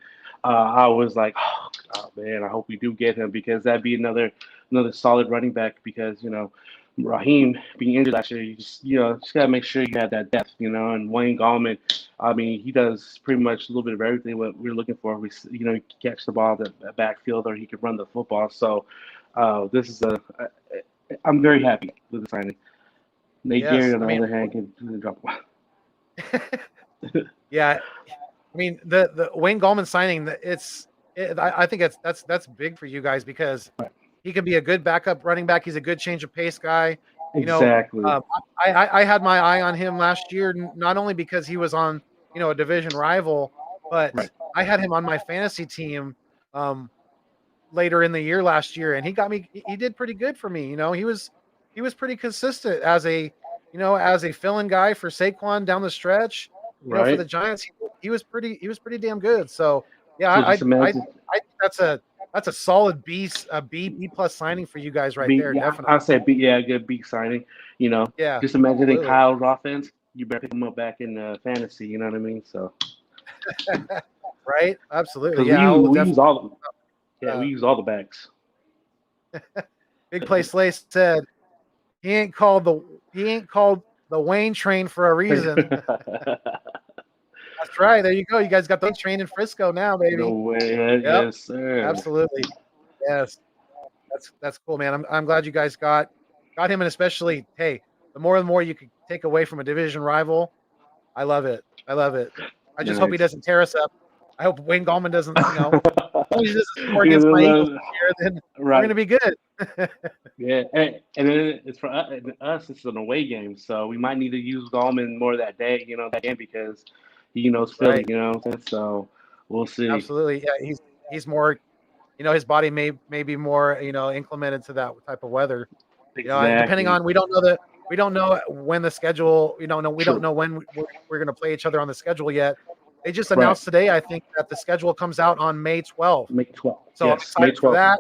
I was like, oh man, I hope we do get him because that'd be another solid running back because Raheem being injured last year, you just gotta make sure you have that depth, and Wayne Gallman, I mean, he does pretty much a little bit of everything what we're looking for. He can catch the ball at the backfield or he can run the football. So this is I'm very happy with the signing. Nate Gary, on the other hand, can drop one. Yeah, I mean, the Wayne Gallman signing, I think that's big for you guys because he can be a good backup running back. He's a good change of pace guy. You know, Exactly. I had my eye on him last year, not only because he was on, a division rival, but Right. I had him on my fantasy team later in the year last year, and he did pretty good for me. He was pretty consistent as a fill-in guy for Saquon down the stretch. For Right. the Giants, he was pretty damn good. So yeah, So I just imagine I think that's a solid B plus signing for you guys right B. there, Yeah, definitely. I said B. Yeah, good B signing. Yeah, Just imagining absolutely. Kyle's offense. You better pick him up back in fantasy. You know what I mean? So Right? Absolutely. because Yeah, I will we use definitely. all we Uh, use all the backs. Big Play Slay said he ain't called the Wayne train for a reason. That's right. There you go. You guys got the Wayne train in Frisco now, No baby. way. Yep, Yes, sir. absolutely. Yes, that's cool, man. I'm glad you guys got him, and especially, hey, the more you could take away from a division rival, I love it. I love it. I just hope he Nice. doesn't tear us up. I hope Wayne Gallman doesn't, as long as he doesn't score You against my Eagles know, this year, then we're right. gonna be good. Yeah, and then it's for us. It's an away game, so we might need to use Gallman more that day. That game because he knows Philly. Right. You know what I'm saying? So we'll see. Absolutely. Yeah, he's more, his body may be more, inclemented to that type of weather. Depending Exactly. on we don't know when the schedule, we don't True. know when we're going to play each other on the schedule yet. They just Right. announced today, I think, that the schedule comes out on May 12th. May 12th. So I'm Yes, May excited for 12th. that.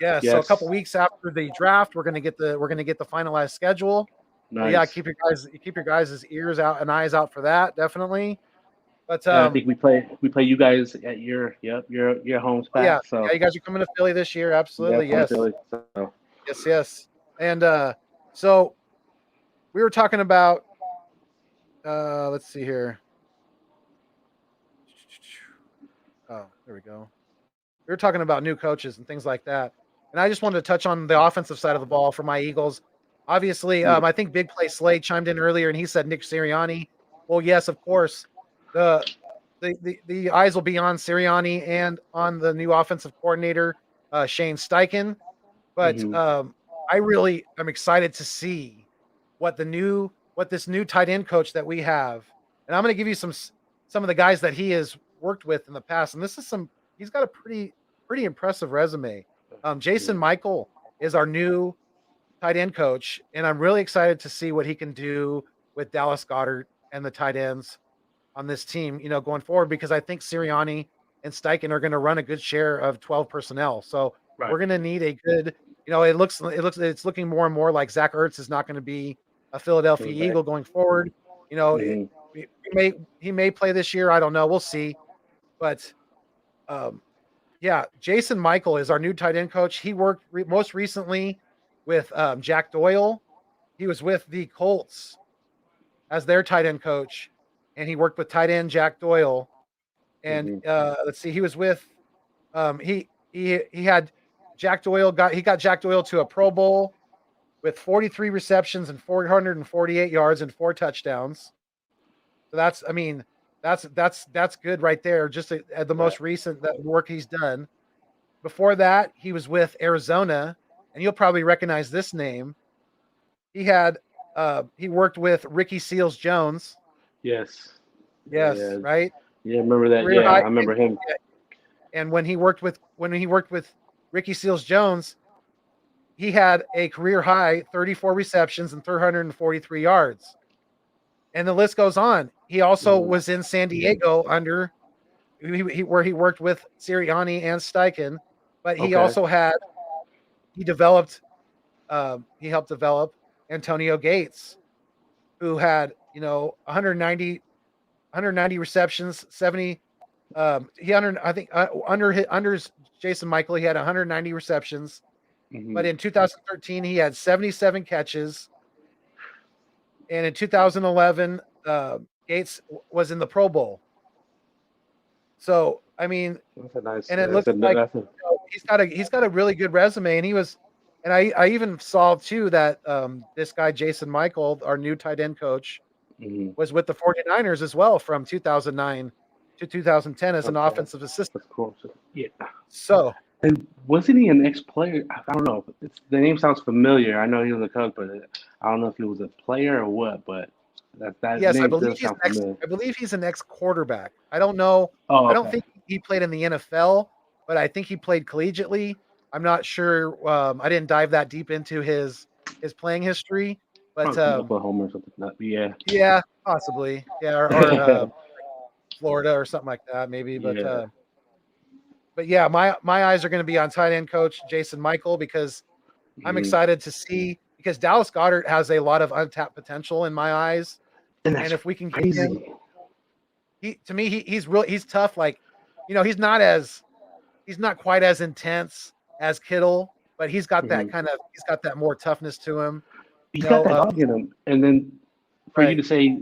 Yeah, so a couple Yes. weeks after the draft, we're going to get the finalized schedule. So yeah, Nice. keep your guys' ears out and eyes out for that, definitely. But And I think we play you guys at your home oh yeah, spot. So yeah, you guys are coming to Philly this year, yeah, absolutely, come to yes, Philly. So yes, yes. And so we were talking about let's see here. Oh, there we go. We were talking about new coaches and things like that. And I just wanted to touch on the offensive side of the ball for my Eagles. Obviously, mm, I think Big Play Slade chimed in earlier and he said Nick Sirianni. Well, yes, of course. The the eyes will be on Sirianni and on the new offensive coordinator, Shane Steichen. But mhm. I really am excited to see what this new tight end coach that we have. And I'm going to give you some of the guys that he has worked with in the past. And this is he's got a pretty impressive resume. Jason Michael is our new tight end coach, and I'm really excited to see what he can do with Dallas Goddard and the tight ends on this team, going forward, because I think Sirianni and Steichen are going to run a good share of 12 personnel. So Right. we're going to need a good, it's looking more and more like Zach Ertz is not going to be a Philadelphia Coming back. Eagle going forward. You know, it, Mhm. he may play this year. I don't know. We'll see. But um, yeah, Jason Michael is our new tight end coach. He worked most recently with Jack Doyle. He was with the Colts as their tight end coach, and he worked with tight end Jack Doyle. And Mhm. let's see, he was with he had he got Jack Doyle to a Pro Bowl with 43 receptions and 448 yards and 4 touchdowns. So that's good right there. Just at the Right. most recent that work he's done. Before that, he was with Arizona, and you'll probably recognize this name. He worked with Ricky Seals Jones. Yes. Yes, Yeah. right. Yeah. Remember that? Career Yeah, I high, remember him. and when he worked with Ricky Seals Jones, he had a career high 34 receptions and 343 yards. And the list goes on. He also Mhm. was in San Diego where he worked with Sirianni and Steichen, but he Okay. also had he developed he helped develop Antonio Gates, who had 190 receptions, 70 he under I think under Jason Michael he had 190 receptions, but Mhm. in 2013 he had 77 catches, and in 2011 Gates was in the Pro Bowl. So I mean, That's a nice. and it That's looks a. like That's a. he's got a really good resume, and I even saw too that this guy Jason Michael, our new tight end coach, Mhm. was with the 49ers as well from 2009. to 2010 as an Okay. offensive assistant. Of course. Yeah. So And wasn't he an ex-player? I don't know. The name sounds familiar. I know he was a coach, but I don't know if he was a player or what. But that yes, I name believe does he's sound next. familiar. I believe he's an ex quarterback. I don't know. Oh, I don't okay. think he played in the NFL, but I think he played collegiately. I'm not sure. I didn't dive that deep into his playing history, but Probably from Oklahoma or something like that. Yeah. yeah, possibly, yeah, or Florida or something like that, maybe. Yeah. But yeah, my eyes are going to be on tight end coach Jason Michael because I'm Mhm. excited to see because Dallas Goddard has a lot of untapped potential in my eyes, And and that's if we can get him, crazy. he's tough. Like, he's not quite as intense as Kittle, but Mhm. he's got that more toughness to him. He's got that dog in him. And then for you Right? to say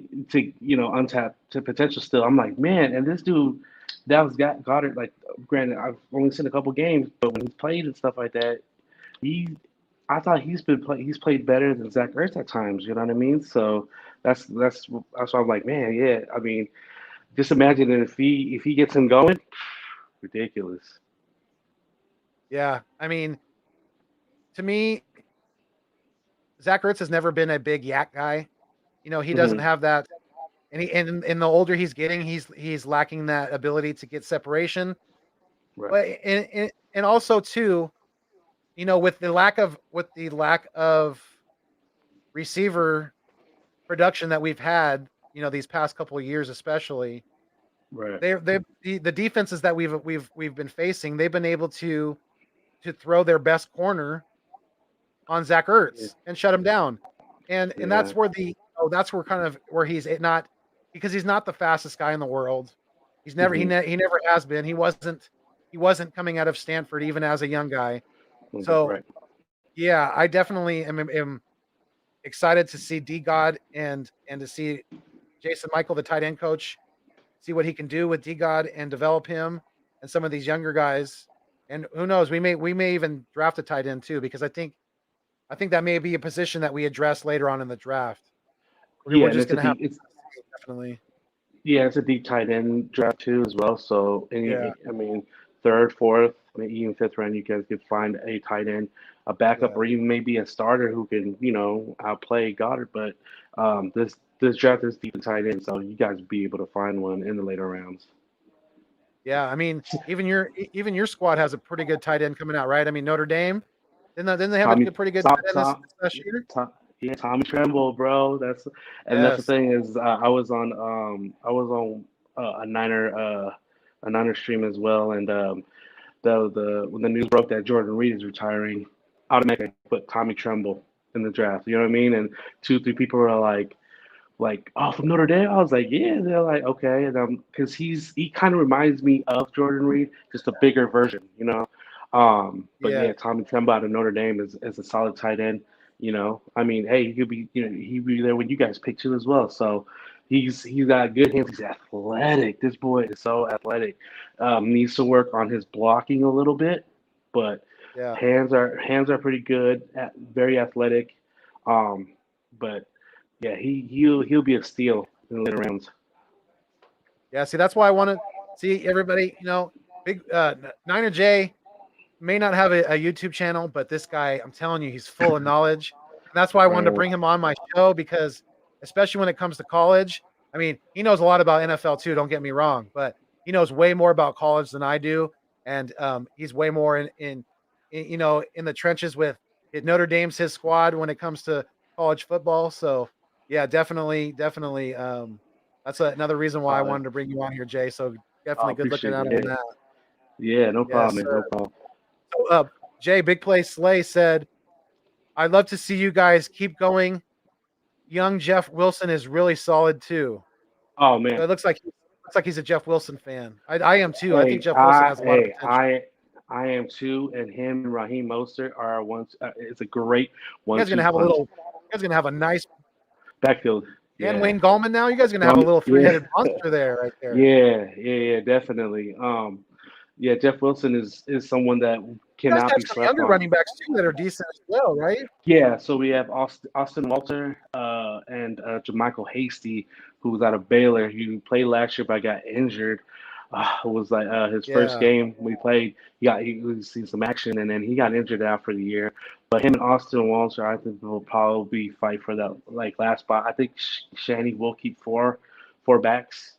untapped to potential still, I'm like, man, and this dude that was got Goddard, like granted, I've only seen a couple games, but when he's played and stuff like that, he I thought he's played better than Zach Ertz at times, you know what I mean? So that's why I'm like, man, yeah. I mean, just imagine if he gets him going, ridiculous. Yeah. I mean, to me, Zach Ertz has never been a big yak guy. He doesn't Hmm. have that, and the older he's getting, he's lacking that ability to get separation. Right. But and also too, with the lack of receiver production that we've had, these past couple of years, especially, Right. the defenses that we've been facing, they've been able to throw their best corner on Zach Yeah. Ertz and shut him down, and Yeah. that's where kind of where he's not because he's not the fastest guy in the world. He's never Hmm. he never has been. He wasn't coming out of Stanford even as a young guy. So Right. yeah, I definitely am excited to see D God and to see Jason Michael, the tight end coach, see what he can do with D God and develop him and some of these younger guys. And who knows, we may even draft a tight end too, because I think that may be a position that we address later on in the draft. We're Yeah, and just it's a gonna have deep. to see, definitely. Yeah, it's a deep tight end draft too as well. So, Yeah, I mean, third, fourth, maybe even fifth round, you guys could find a tight end, a backup, yeah, or even maybe a starter who can, outplay Goddard. But this draft is deep in tight end, so you guys be able to find one in the later rounds. yeah. I mean, even your squad has a pretty good tight end coming out, right? I mean, Notre Dame didn't they have a Tommy, good, pretty good Tom, tight end Tom, this last year? yeah, Tommy Tremble, bro. That's the Yes. thing is, I was on a Niner stream as well, and the when the news broke that Jordan Reed is retiring, automatically put Tommy Tremble in the draft. You know what I mean? And two, three people were like, oh, from Notre Dame. I was like, yeah. They're like, okay, and because he kind of reminds me of Jordan Reed, just a bigger version, you know. But Yeah. yeah, Tommy Tremble out of Notre Dame is a solid tight end. You know, I mean, hey, he could be, he'd be there when you guys pick too as well. So he's got good hands. He's athletic. This boy is so athletic. Needs to work on his blocking a little bit, but Yeah. hands are pretty good. Very athletic. Um, but yeah, he'll be a steal in the later rounds. Yeah. See, that's why I want to see everybody. Big Niner J may not have a YouTube channel, but this guy, I'm telling you, he's full of knowledge. And that's why I wanted to Right. bring him on my show because, especially when it comes to college, I mean, he knows a lot about NFL too. Don't get me wrong, but he knows way more about college than I do, and he's way more in the trenches with Notre Dame's his squad when it comes to college football. So yeah, definitely, definitely. That's another reason why I Uh, wanted to bring you on here, Jay. So I definitely good looking appreciate out it. on Yeah, that. yeah, no Yes, problem, man. sir. No problem. So, Jay, Big Play Slay said, "I'd love to see you guys keep going. Young Jeff Wilson is really solid too." Oh So man. it looks like he's a Jeff Wilson fan. I am too. I think Hey, Jeff Wilson I has a lot of hey potential. I am too, and him and Raheem Mostert are one. It's a great You guys one-two gonna have a punch. little. You guys gonna have a nice Backfield. and Yeah. Wayne Gallman now. You guys gonna have a little Yeah. three-headed monster there, right there. Yeah. Yeah. Yeah. Definitely. Yeah, Jeff Wilson is someone that You guys cannot have be some slept younger on. running backs too that are decent as well, right? Yeah, so we have Austin Walter and Jermichael Hasty, who was out of Baylor. He played last year, but got injured. It was like his first Yeah, game we played. He seen some action, and then he got injured out for the year. But him and Austin Walter, I think will probably fight for that like last spot. I think Shanny will keep four backs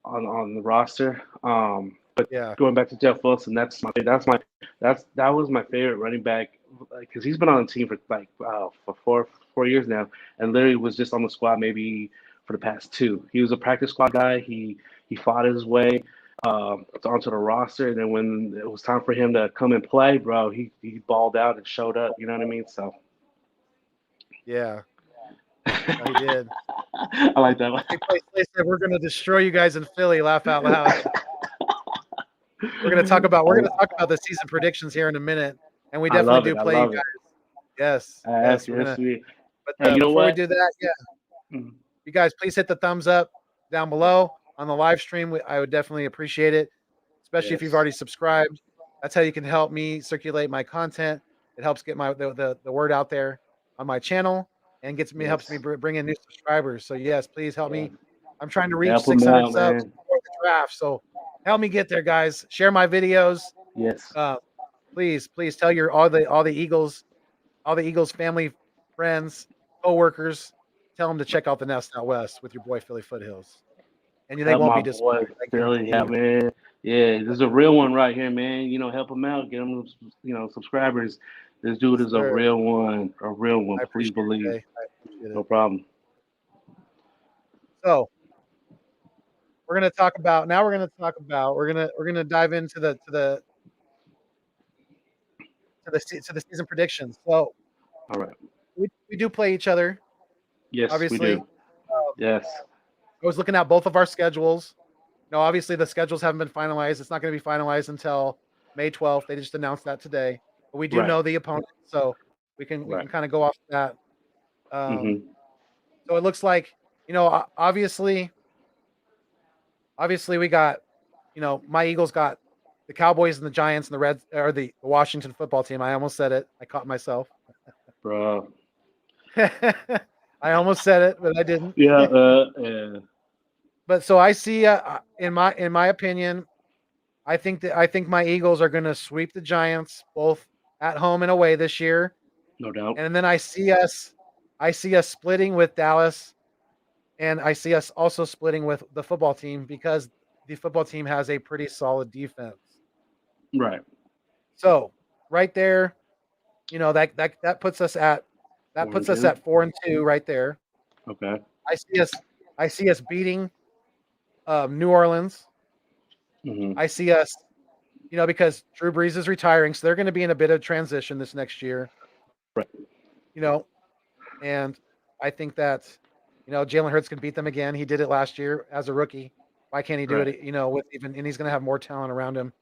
on the roster. But yeah, going back to Jeff Wilson, that was my favorite running back because he's been on the team for like for 4 years now, and literally was just on the squad maybe for the past two. He was a practice squad guy. He fought his way onto the roster, and then when it was time for him to come and play, bro, he balled out and showed up. You know what I mean? So yeah. No, he I did. like that one. He said, "We're going to destroy you guys in Philly." Laugh out loud. We're going to talk about the season predictions here in a minute, and we I definitely love do it. I play you love it. guys. Yes, That's yes. We're good. gonna. Sweet. But Hey, you know before we what? do that, yeah, Mhm. you guys please hit the thumbs up down below on the live stream. I would definitely appreciate it, especially if you've Yes. already subscribed. That's how you can help me circulate my content. It helps get the word out there on my channel and helps me Yes. bring in new subscribers. So yes, please help Yeah. me. I'm trying to reach Help them 600 out, subs man. before the draft. So help me get there, guys. Share my videos. Yes. Uh, please tell your all the Eagles family, friends, coworkers. Tell them to check out the Nest Out West with your boy Philly Foothills, and they Help won't my be boy disappointed. I Philly. guarantee Yeah, you. man. Yeah, this is a real one right here, man. Help him out. Get him, subscribers. This dude Yes, is a sir. real one. A real one. I Please appreciate it, believe. Jay. I appreciate No it. problem. So we're gonna talk about now. We're gonna dive into the season predictions. So All right. we do play each other, Yes, we obviously. do. Yes. I was looking at both of our schedules. No, obviously the schedules haven't been finalized. It's not going to be finalized until May 12th. They just announced that today. But we do Right. know the opponent, so we can Right. kind of go off that. Um, Mm-hmm. so it looks like obviously we got my Eagles got the Cowboys and the Giants and the Reds or the Washington football team. I almost said it. I caught myself. Bro. I almost said it, but I didn't. Yeah. Yeah. But so I see in my opinion, I think my Eagles are going to sweep the Giants both at home and away this year, No doubt. and then I see us splitting with Dallas, and I see us also splitting with the football team because the football team has a pretty solid defense. Right. So right there, that puts us at that Four and puts us two. at 4-2 right there. Okay. I see us I see us beating New Orleans. Mm-hmm. I see us because Drew Brees is retiring, so they're going to be in a bit of transition this next year. Right. You know, and I think that Jalen Hurts can beat them again. He did it last year as a rookie. Why can't he do Right. it? And he's going to have more talent around him.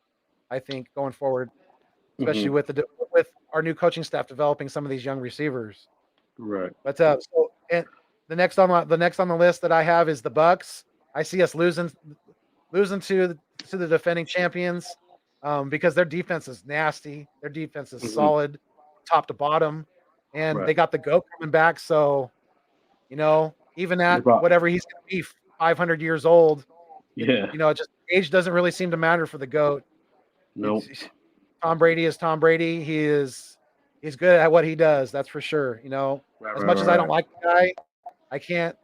I think going forward, especially Mm-hmm. with our new coaching staff developing some of these young receivers. Right. But so and the next on the list that I have is the Bucks. I see us losing to the defending champions because their defense is nasty. Their defense is Mm-hmm. solid, top to bottom, and Right. they got the goat coming back. So even They at brought. whatever he's going to be, 500 years old, Yeah. just age doesn't really seem to matter for the goat. Nope. It's Tom Brady is Tom Brady. He's good at what he does. That's for sure. Right. As Right. much as I Right. don't like the guy, I can't.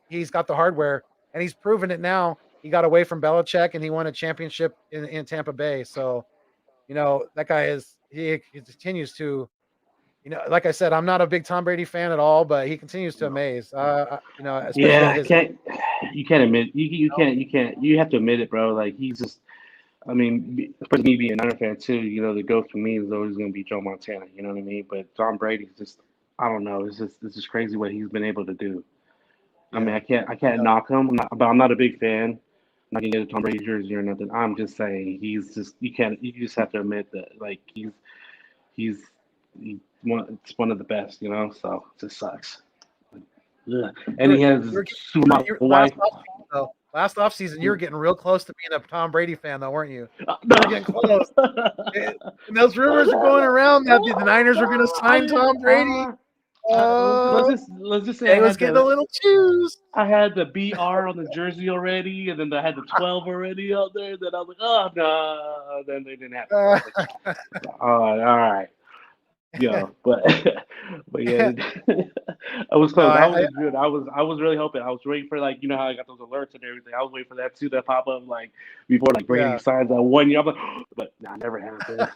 He's got the hardware, and he's proven it now. He got away from Belichick, and he won a championship in Tampa Bay. So that guy he continues to. Like I said, I'm not a big Tom Brady fan at all, but he continues to No. amaze. Especially Yeah. at I his age. can't. You can't admit. You can't. You have to admit it, bro. Like he's just. I mean, for me being an Niner fan too, the GOAT for me is always going to be Joe Montana. You know what I mean? But Tom Brady's just, I don't know. It's just crazy what he's been able to do. I mean, Yeah, I can't knock him, but I'm not a big fan. I'm not gonna get a Tom Brady jersey or nothing. I'm just saying he's just you just have to admit that like he's it's one of the best. So it just sucks. Yeah. And you were he has you his were, super you were model last wife. off season though. last offseason, you were getting real close to being a Tom Brady fan, though, weren't you? No. You were getting close. And those rumors were going around that the Niners were going to sign Tom Brady. Let's just say It was getting a little juice. I had the BR on the jersey already, and then I had the 12 already out there. Then I was like, oh no. Then they didn't have it. All right. Yeah, but yeah, I was No, close. I was good. I was really hoping. I was waiting for, like, you know how I got those alerts and everything. I was waiting for that too to pop up, like, before, like, Brady signs that 1 year. I'm like, but nah, never happened.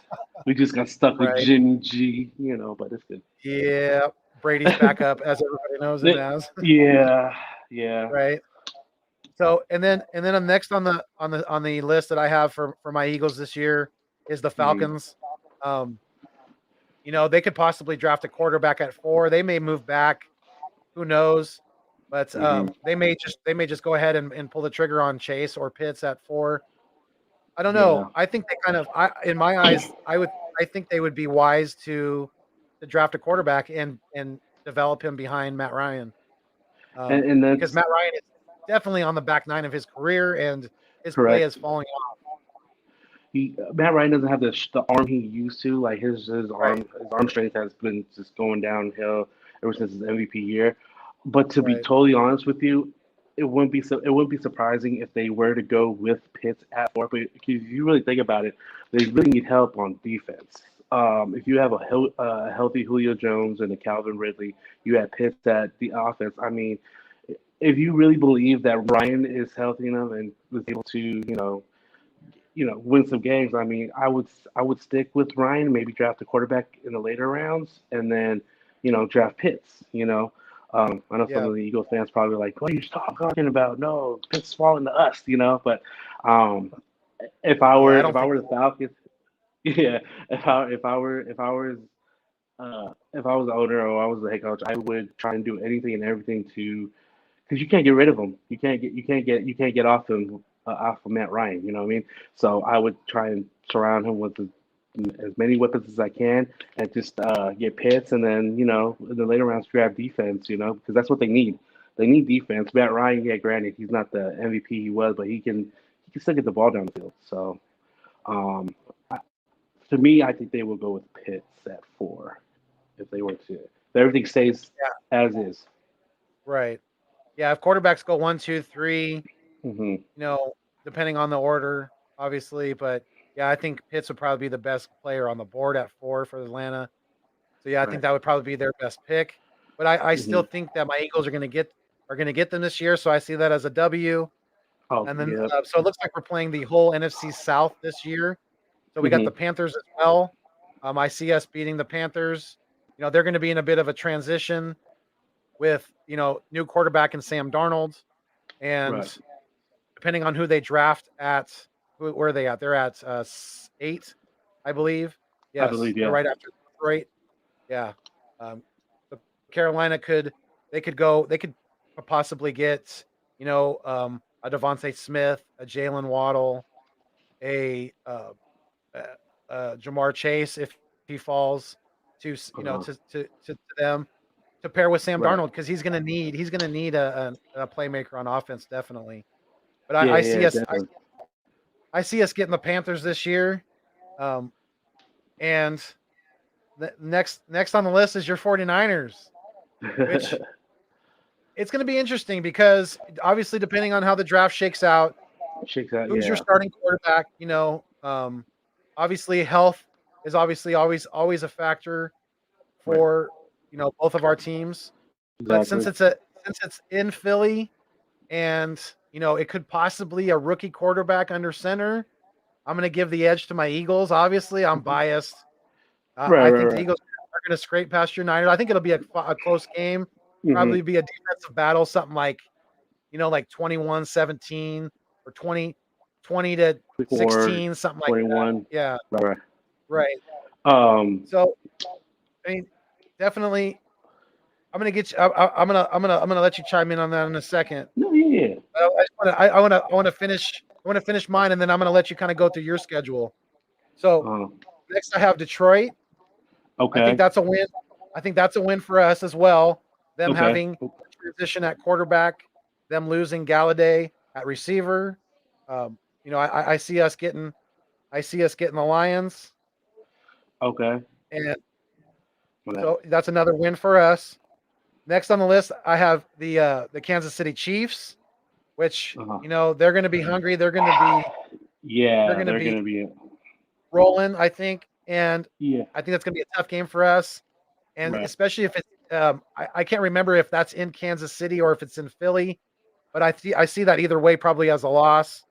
We just got stuck with Jimmy G, you know. But it's good. Yeah, Brady's backup, as everybody knows him as. Yeah. Right. So and then next on the list that I have for my Eagles this year is the Falcons. You know, they could possibly draft a quarterback at 4. They may move back. Who knows? But they may just go ahead and pull the trigger on Chase or Pitts at 4. I don't know. Yeah. I think they kind of, in my eyes, I think they would be wise to draft a quarterback and develop him behind Matt Ryan. And that's because Matt Ryan is definitely on the back 9 of his career, and his play correct. is falling off. Matt Ryan doesn't have the arm he used to. Like, his arm strength has been just going downhill ever since his MVP year. But to be totally honest with you, it wouldn't be surprising if they were to go with Pitts at 4. But if you really think about it, they really need help on defense. If you have a healthy Julio Jones and a Calvin Ridley, you have Pitts at the offense. I mean, if you really believe that Ryan is healthy enough and was able to, win some games, I mean, I would stick with Ryan, maybe draft a quarterback in the later rounds, and then, draft Pitts. I know some of the Eagles fans probably like, what are you talking about? No, Pitts falling to us, But if I were the Falcons, yeah, if I was the owner or I was the head coach, I would try and do anything and everything because you can't get rid of him. You can't get off him off of Matt Ryan. You know what I mean? So I would try and surround him with as many weapons as I can, and just get Pitts, and then in the later rounds grab defense. Because that's what they need. They need defense. Matt Ryan, yeah, granted, he's not the MVP he was, but he can still get the ball down the field. So, to me, I think they will go with Pitts at 4 if they were to. If everything stays as is. Right. Yeah, if quarterbacks go 1, 2, 3, depending on the order, obviously, but yeah, I think Pitts would probably be the best player on the board at 4 for Atlanta. So yeah, I think that would probably be their best pick. But I still think that my Eagles are going to get them this year, so I see that as a W. And then so it looks like we're playing the whole NFC South this year. So we got the Panthers as well. I see us beating the Panthers. They're going to be in a bit of a transition with new quarterback and Sam Darnold, and depending on who they draft at, where are they at? They're at 8, I believe. Yes, I believe, yeah. Right after Detroit. Yeah. So Carolina could possibly get a Devontae Smith, a Jalen Waddle, a Jamar Chase if he falls to to them, to pair with Sam Darnold, because he's gonna need a playmaker on offense, definitely. But I see us getting the Panthers this year, and the next on the list is your 49ers, which it's going to be interesting because obviously depending on how the draft shakes out, who's your starting quarterback, obviously health is obviously always a factor for both of our teams. But since it's in Philly, and it could possibly a rookie quarterback under center, I'm going to give the edge to my Eagles. Obviously, I'm biased. I think the Eagles are going to scrape past your Niners. I think it'll be a close game. Probably be a defensive battle, something like 21-17 or 20 to 16, something 21. Like that. Yeah. Right. So, I mean, definitely, I'm gonna get you. I'm gonna let you chime in on that in a second. No, yeah. I want to finish mine, and then I'm gonna let you kind of go through your schedule. So next, I have Detroit. Okay. I think that's a win. I think that's a win for us as well. Them having transition at quarterback, them losing Galladay at receiver. I see us getting the Lions, Okay. and Well, that. so that's another win for us. Next on the list, I have the Kansas City Chiefs, which Uh-huh. they're going to be hungry. They're Yeah, going to they're be gonna be. rolling, I think, and Yeah. I think that's going to be a tough game for us, and Right. especially if it's I can't remember if that's in Kansas City or if it's in Philly, but I see that either way probably as a loss.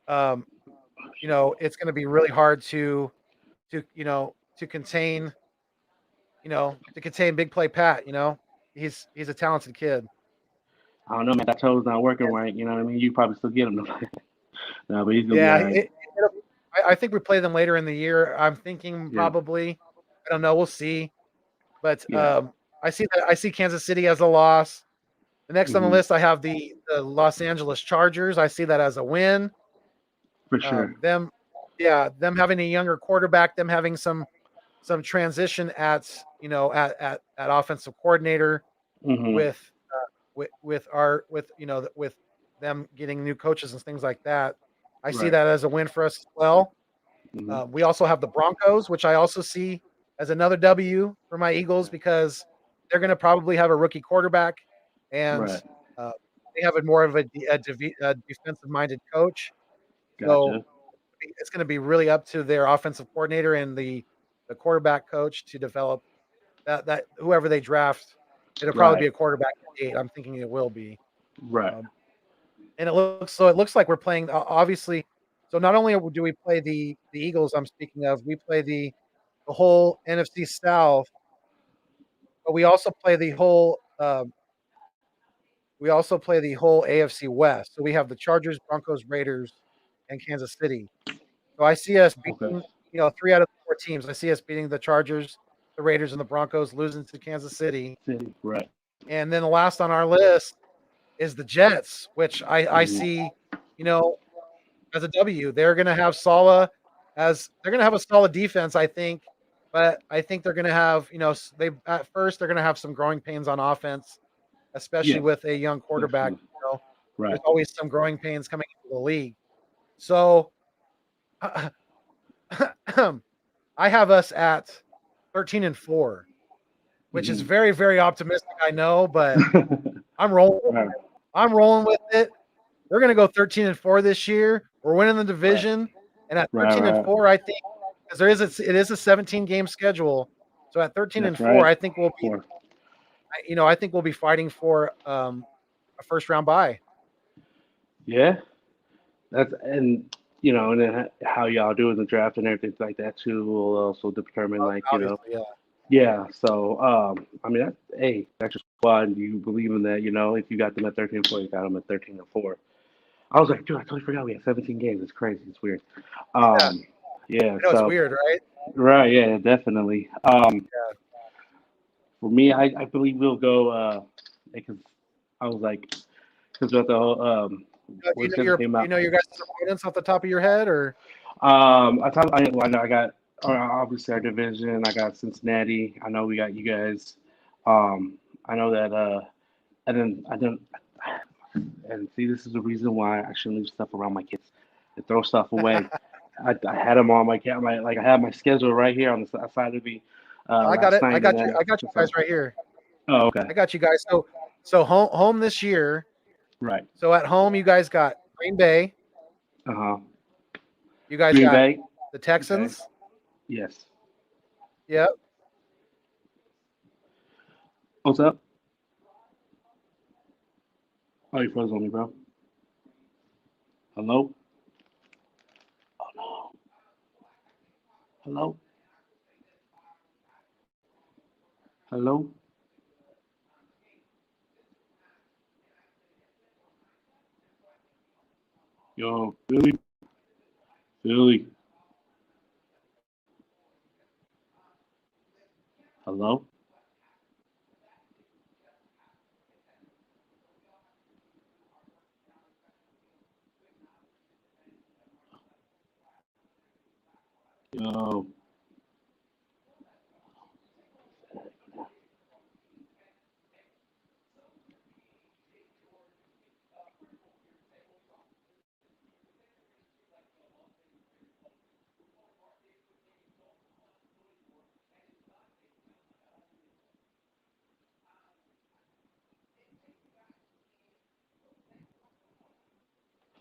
Um, it's going to be really hard to contain Big Play Pat. He's a talented kid. I don't know, man. That toe's not working And right. You know what I mean? You probably still get him. No, but he's gonna be yeah, all right. I think we play them later in the year. I'm thinking Yeah. probably. I don't know. We'll see. But Yeah. I see Kansas City as a loss. The next on the Hmm. list, I have the Los Angeles Chargers. I see that as a win. For sure. Them, yeah, them having a younger quarterback, them having some transition at offensive coordinator Hmm. with with them getting new coaches and things like that. I see Right. that as a win for us as well. Hmm. We also have the Broncos, which I also see as another W for my Eagles because they're going to probably have a rookie quarterback, and Right. uh, they have a more of a defensive-minded coach. So Gotcha. it's going to be really up to their offensive coordinator and the quarterback coach to develop that whoever they draft. It'll probably be Right. a quarterback at 8. I'm thinking it will be. Right. Um, and it looks like we're playing obviously. So not only do we play the Eagles, I'm speaking of, we play the whole NFC South, but we also play the whole AFC West. So we have the Chargers, Broncos, Raiders, and Kansas City. So I see us Okay. beating 3 out of the 4 teams. I see us beating the Chargers, the Raiders, and the Broncos, losing to Kansas City. City. Right. And then the last on our list is the Jets, which I Hmm. see, you know, as a W. They're going to have a solid defense, I think, but I think they're going to have, they at first they're going to have some growing pains on offense, especially Yes. with a young quarterback. Definitely. You know, Right. there's always some growing pains coming into the league. So I have us at 13-4, which is Hmm. very, very optimistic, I know, but I'm rolling. Right. I'm rolling with it. We're going to go 13-4 this year. We're winning the Right. division, and at Right. 13 and Right. 4, I think because it is a 17 game schedule. So at 13 and That's 4, right. I think Four. I think we'll be fighting for a first round bye. Yeah. That's and and then how y'all do in the draft and everything like that too will also determine like Obviously, yeah. yeah. So I mean that's your squad. You believe in that? If you got them at 13-4, you got them at 13-4. I was like, dude, I totally forgot we had 17 games. It's crazy. It's weird. Yeah, Um, yeah. I know it's So weird, right? right. Yeah. Definitely. Yeah. For me, I believe we'll go because I was like because with the whole Do when schedule came out. your guys' opponents off the top of your head, or I know I got obviously our division. I got Cincinnati. I know we got you guys. I know that, and then I don't. And see, this is the reason why I shouldn't leave stuff around my kids. They throw stuff away. I had them on my like I had my schedule right here on the side of me I got last it. night, and then I got you guys so right here. oh okay, I got you guys. So home this year. right, So at home, you guys got Green Bay. uh-huh. You guys Green got Bay, the okay, Texans. yes. Yep. What's up? Oh, you froze on me, bro. Hello, oh no, hello, hello, yo, Billy, Billy, hello. Yo,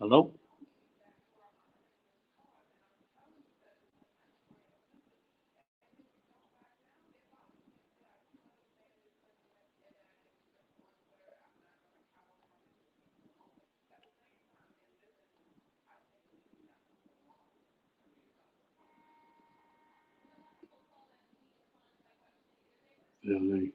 Hello. Really?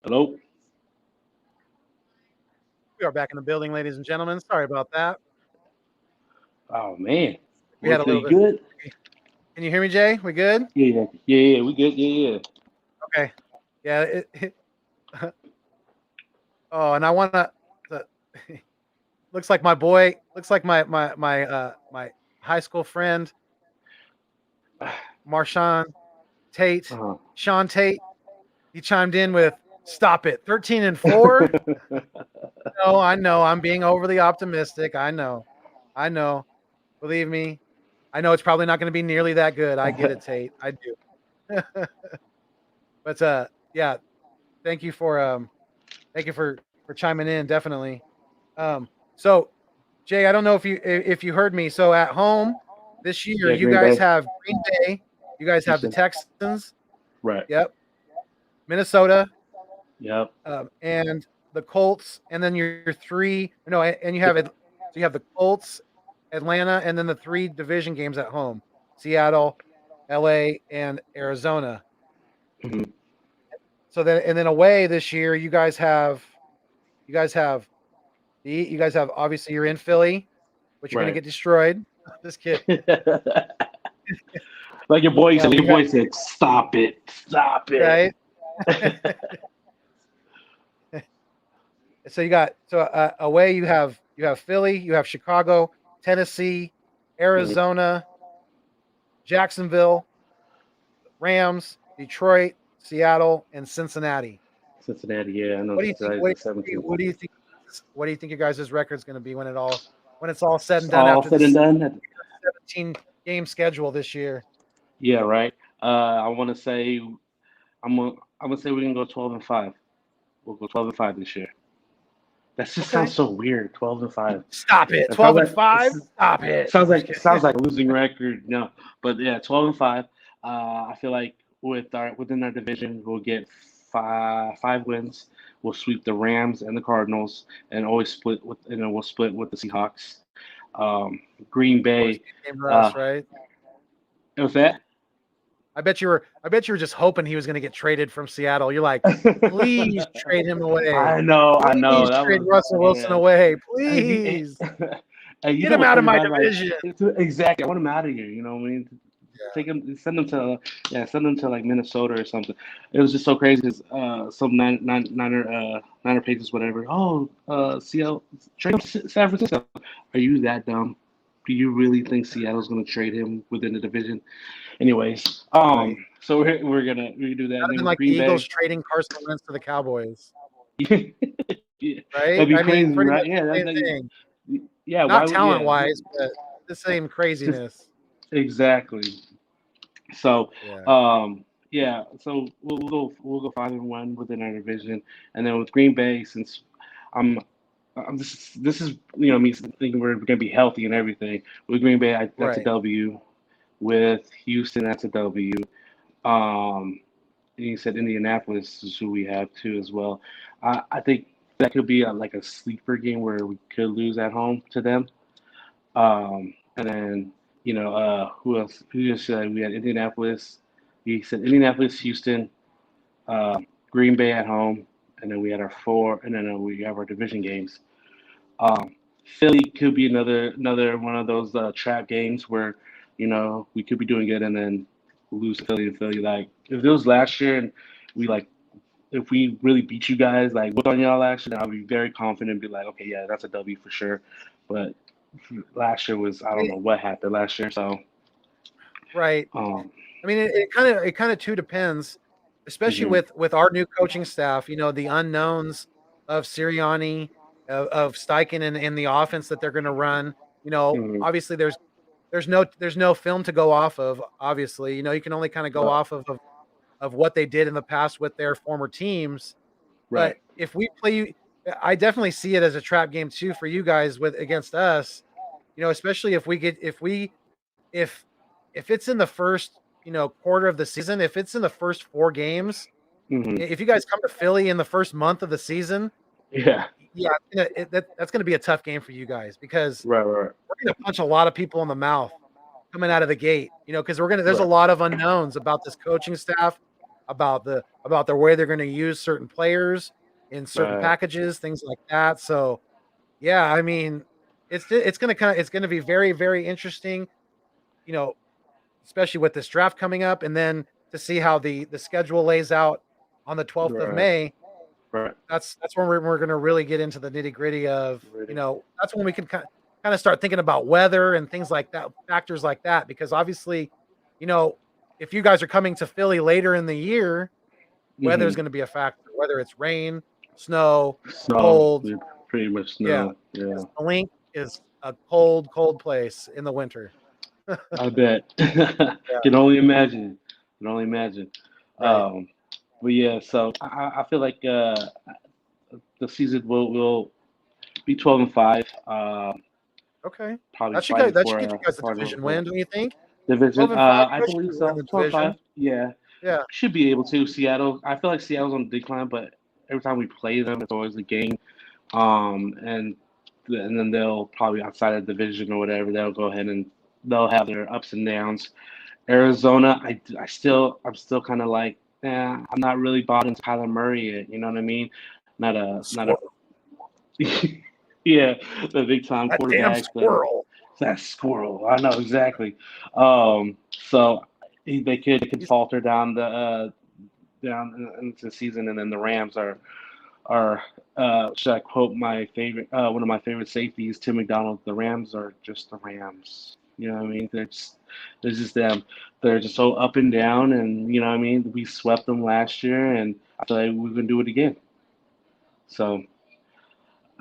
Hello. We are back in the building, ladies and gentlemen. Sorry about that. Oh man. We had a Working little you bit. good? Can you hear me, Jay? We good? Yeah. We good. Yeah. Okay. Yeah. Oh, and I want to. Looks like my boy. Looks like my high school friend, Marshawn Tate, Uh-huh. Sean Tate. He chimed in with, "Stop it, 13-4." No, I know. I'm being overly optimistic. I know. Believe me. I know it's probably not going to be nearly that good. I get it, Tate. I do. But yeah, thank you for chiming in. Definitely. So Jay, I don't know if you heard me. So at home this year, Yeah, you Green guys Bay. have Green Bay, you guys have the Houston. Texans, Right. yep, Minnesota, Yep. and the Colts, and then your three. No, and you have it. So you have the Colts, Atlanta, and then the three division games at home: Seattle, LA, and Arizona. Mhm. So then and then away this year, you guys have you guys have obviously you're in Philly, but you're going to Right. get destroyed. Just kidding. Like your boy said, You your got boy said, "Stop it, stop it." right. So you got away you have Philly, you have Chicago, Tennessee, Mhm. Arizona, Jacksonville, Rams, Detroit, Seattle, and Cincinnati. Cincinnati, yeah, I know What do you think? Cincinnati's the 17th. What do you think? What do you think your guys' record's going to be when it's all said It's and done all after said and this done. 17 game schedule this year? Yeah, right. I want to say I'm gonna say we're gonna go 12-5. We'll go 12-5 this year. That just sounds Okay. so weird. 12-5. Stop it. That sounds 12 and like 5. Stop it. I'm just kidding. sounds like a losing record. No, but yeah, 12-5. I feel like within our division, we'll get five wins. We'll sweep the Rams and the Cardinals, and always split with and then we'll split with the Seahawks. Um, Green Always Bay. be game for Uh, us, right? what's that? I bet you were just hoping he was going to get traded from Seattle. You're like, please trade him away. I know. Please That trade was Russell Wilson yeah. away. Hey, you, Please hey, you get know him what's out of funny my about it? Like division. exactly, I want him out of here. You know what I mean? Yeah. Take him, send him to like Minnesota or something. It was just so crazy because some niner pages, whatever. Oh, Seattle trade him to San Francisco. Are you that dumb? Do you really think Seattle's going to trade him within the division? Anyways, Right. so we do that, That'd and have then been with like the Green Eagles Bay, trading Carson Wentz to the Cowboys, yeah, right? that'd be I mean, crazy, pretty right? much Yeah, the same thing. yeah. Why Not would talent yeah? wise, but the same Just craziness. exactly. So, Yeah. yeah. So we'll go 5-1 within our division, and then with Green Bay, since I'm. This is me thinking we're gonna be healthy and everything. With Green Bay, that's a Right. W. With Houston, that's a W. Um, and you said Indianapolis is who we have too as well. I think that could be like a sleeper game where we could lose at home to them. And then who else? Who just said we had Indianapolis? He said Indianapolis, Houston, Green Bay at home, and then we had our four, and then we have our division games. Um, Philly could be another one of those trap games where, we could be doing good and then lose to Philly and Philly. Like if it was last year and we like if we really beat you guys like whipped on y'all last year, then I'll be very confident and be like, okay, yeah, that's a W for sure. But last year was I I don't mean, know what happened last year, so right. um I mean, it kind of too depends, especially mhm, with our new coaching staff. The unknowns of Sirianni, of Steichen, and the offense that they're going to run. mhm, Obviously there's no film to go off of. Obviously, you can only kind of go right, off of what they did in the past with their former teams. right. But if we play, I definitely see it as a trap game too for you guys with against us. Especially if if it's in the first quarter of the season, if it's in the first 4 games, Hmm. if you guys come to Philly in the first month of the season, Yeah, yeah, that's gonna be a tough game for you guys because right, right, we're gonna punch a lot of people in the mouth coming out of the gate. Because there's a right, lot of unknowns about this coaching staff, about the way they're gonna use certain players in certain right, packages, things like that. So yeah, I mean, it's gonna be very, very interesting, you know, especially with this draft coming up, and then to see how the schedule lays out on the 12th of right, May. right, That's when we're going to really get into the nitty gritty of, right. that's when we can kind of start thinking about weather and things like that, factors like that, because obviously, you know, if you guys are coming to Philly later in the year, weather is Hmm. going to be a factor, whether it's rain, snow, Snow, cold. yeah, pretty much Yeah, snow. Yeah, because the link is a cold, cold place in the winter. I bet. Yeah, Can only imagine. Can only imagine. right. Um, but yeah, so I feel like the season will be 12-5. Okay. Probably fighting That should for get you guys the division for win, don't you think? division. 12-5, you I guys should believe be winning so. the 12-5. division. Yeah, Yeah. should be able to. Seattle. I feel like Seattle's on the decline, but every time we play them, it's always a game. And then they'll probably outside of the division or whatever, they'll go ahead and they'll have their ups and downs. Arizona, I'm still kind of like, I'm not really bought into Kyler Murray yet. You know what I mean? Not a Squirrel. yeah, the big time That damn quarterback, squirrel. that squirrel. I know exactly. So they could He's falter down into the season, and then the Rams are should I quote my favorite one of my favorite safeties, Tim McDonald? The Rams are just the Rams. You know what I mean? They're just them. They're just so up and down, and you know what I mean. We swept them last year, and I feel like we're gonna do it again. So,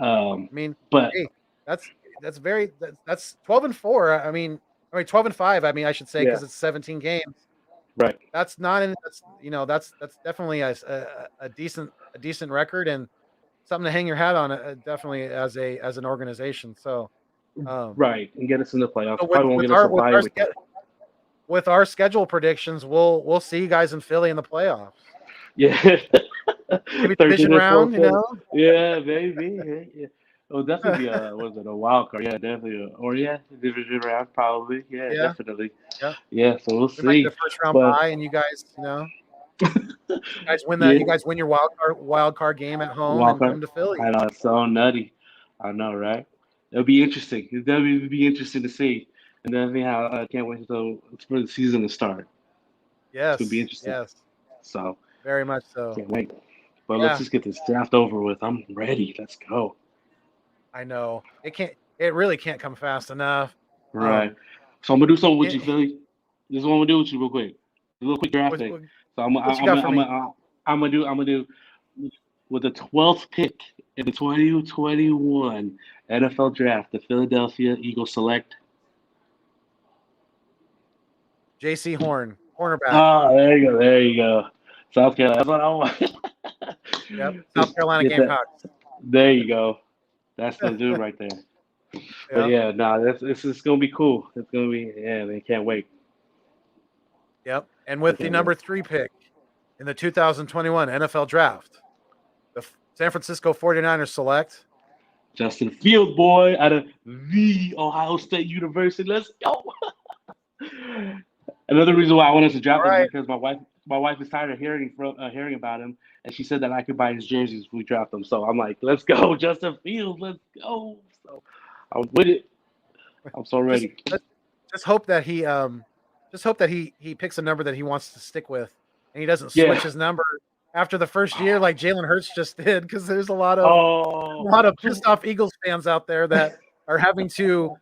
um, I mean, but hey, that's that's 12-4. I mean 12-5, I mean, I should say, yeah, because it's 17 games. right. That's not in that's that's definitely a decent record, and something to hang your hat on, definitely as an organization. So, um, Right, and get us in the playoffs. so Probably won't get us a bye week. with our schedule predictions, we'll see you guys in Philly in the playoffs. Yeah, Maybe 13 division and 4 round, Philly. Yeah, maybe. Yeah, yeah. It'll definitely be a was it a wild card? Yeah, definitely. Or yeah, division round probably. Yeah, Yeah, definitely. yeah. Yeah, so we'll We might get see. a first round But bye, and yeah, you guys win your wild card game at home wild and card. come to Philly. I know it's so nutty. I know, right? It'll be interesting. It'll definitely be interesting to see. And definitely how I can't wait for the season to start. It's gonna be Yes, interesting. yes, So very much so. can't wait. But let's Yeah, just get this draft over with. I'm ready. Let's go. I know. It really can't come fast enough. Right. Um, So I'm gonna do something with you, it, Philly. This is what I'm gonna do with you real quick. A little quick draft what, thing. what So I'm what you I'm got I'm for I'm me? I'm gonna do with the 12th pick in the 2021 NFL Draft. The Philadelphia Eagles select. J.C. Horn, cornerback. Oh, there you go. There you go. South Carolina. That's what I want. Yep, South Just Carolina get that. Gamecocks. There you go. That's the dude right there. But Yep, yeah, nah, this is gonna be cool. It's gonna be yeah, man, can't wait. yep. And I with the can't wait. number 3 pick in the 2021 NFL Draft, the San Francisco 49ers select. Justin Field, boy, out of the Ohio State University. Let's go. Another reason why I wanted to All draft him right. because my wife is tired of hearing about him, and she said that I could buy his jerseys if we draft him. So I'm like, let's go, Justin Field, let's go. So I'm with it. I'm so Just ready. just hope that he picks a number that he wants to stick with, and he doesn't Yeah. switch his number after the first year like Jalen Hurts just did. Because there's a lot Oh, of pissed off Eagles fans out there that are having to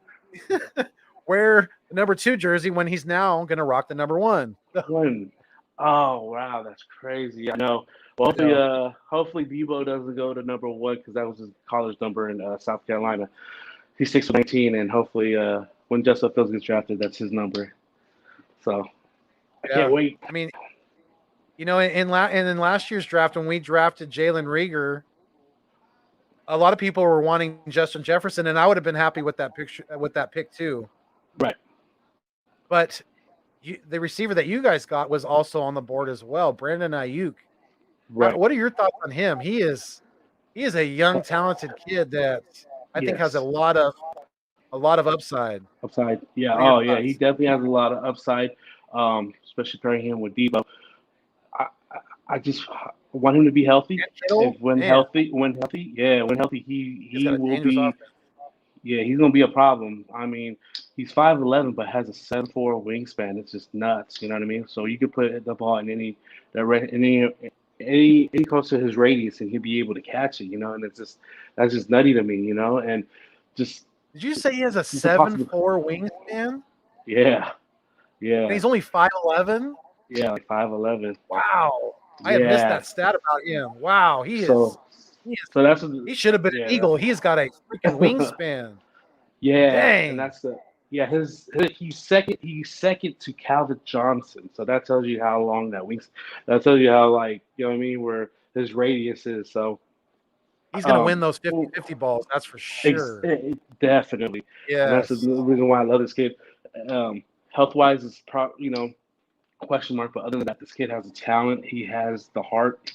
wear the number 2 jersey when he's now going to rock the number 1. one. Oh wow, that's crazy. I know. Well, hopefully, So, hopefully Debo doesn't go to number 1 because that was his college number in South Carolina. He's 6'19", and hopefully, when Justin Fields gets drafted, that's his number. So I can't yeah. wait. I mean, in last year's draft when we drafted Jalen Rieger, a lot of people were wanting Justin Jefferson, and I would have been happy with that pick too. Right. But the receiver that you guys got was also on the board as well, Brandon Nyuk. Right. What are your thoughts on him? He is a young, talented kid that I think has a Yes. lot of upside. Upside. Yeah. What are your Oh, yeah. He thoughts? definitely has a lot of upside, especially pairing him with Debo. I, I I just want him to be healthy. And Kittle, If man, when healthy, yeah, when healthy, he's he got a will dangerous be. offense. Yeah, he's gonna be a problem. I mean, he's 5'11", but has a 7'4" wingspan. It's just nuts. You know what I mean? So you could put the ball in any any close to his radius, and he'll be able to catch it. You know, and that's just nutty to me. You know, and just Did you say he has a just a possible. 7'4" wingspan? Yeah, And yeah, he's only 5'11"? yeah, like 5'11". Wow. I had missed Yeah. that stat about him. Wow, So he is so that's he should have been an yeah. Eagle. He's got a freaking wingspan. Yeah, and Dang. that's the yeah. He's second to Calvin Johnson. So that tells you how long that wings. That tells you how like you know what I mean where his radius is. So He's going to win um, those well, 50-50 balls, that's for sure. definitely, and that's the Yes. reason why I love this kid. Health wise is question mark, but other than that, this kid has the talent. He has the heart.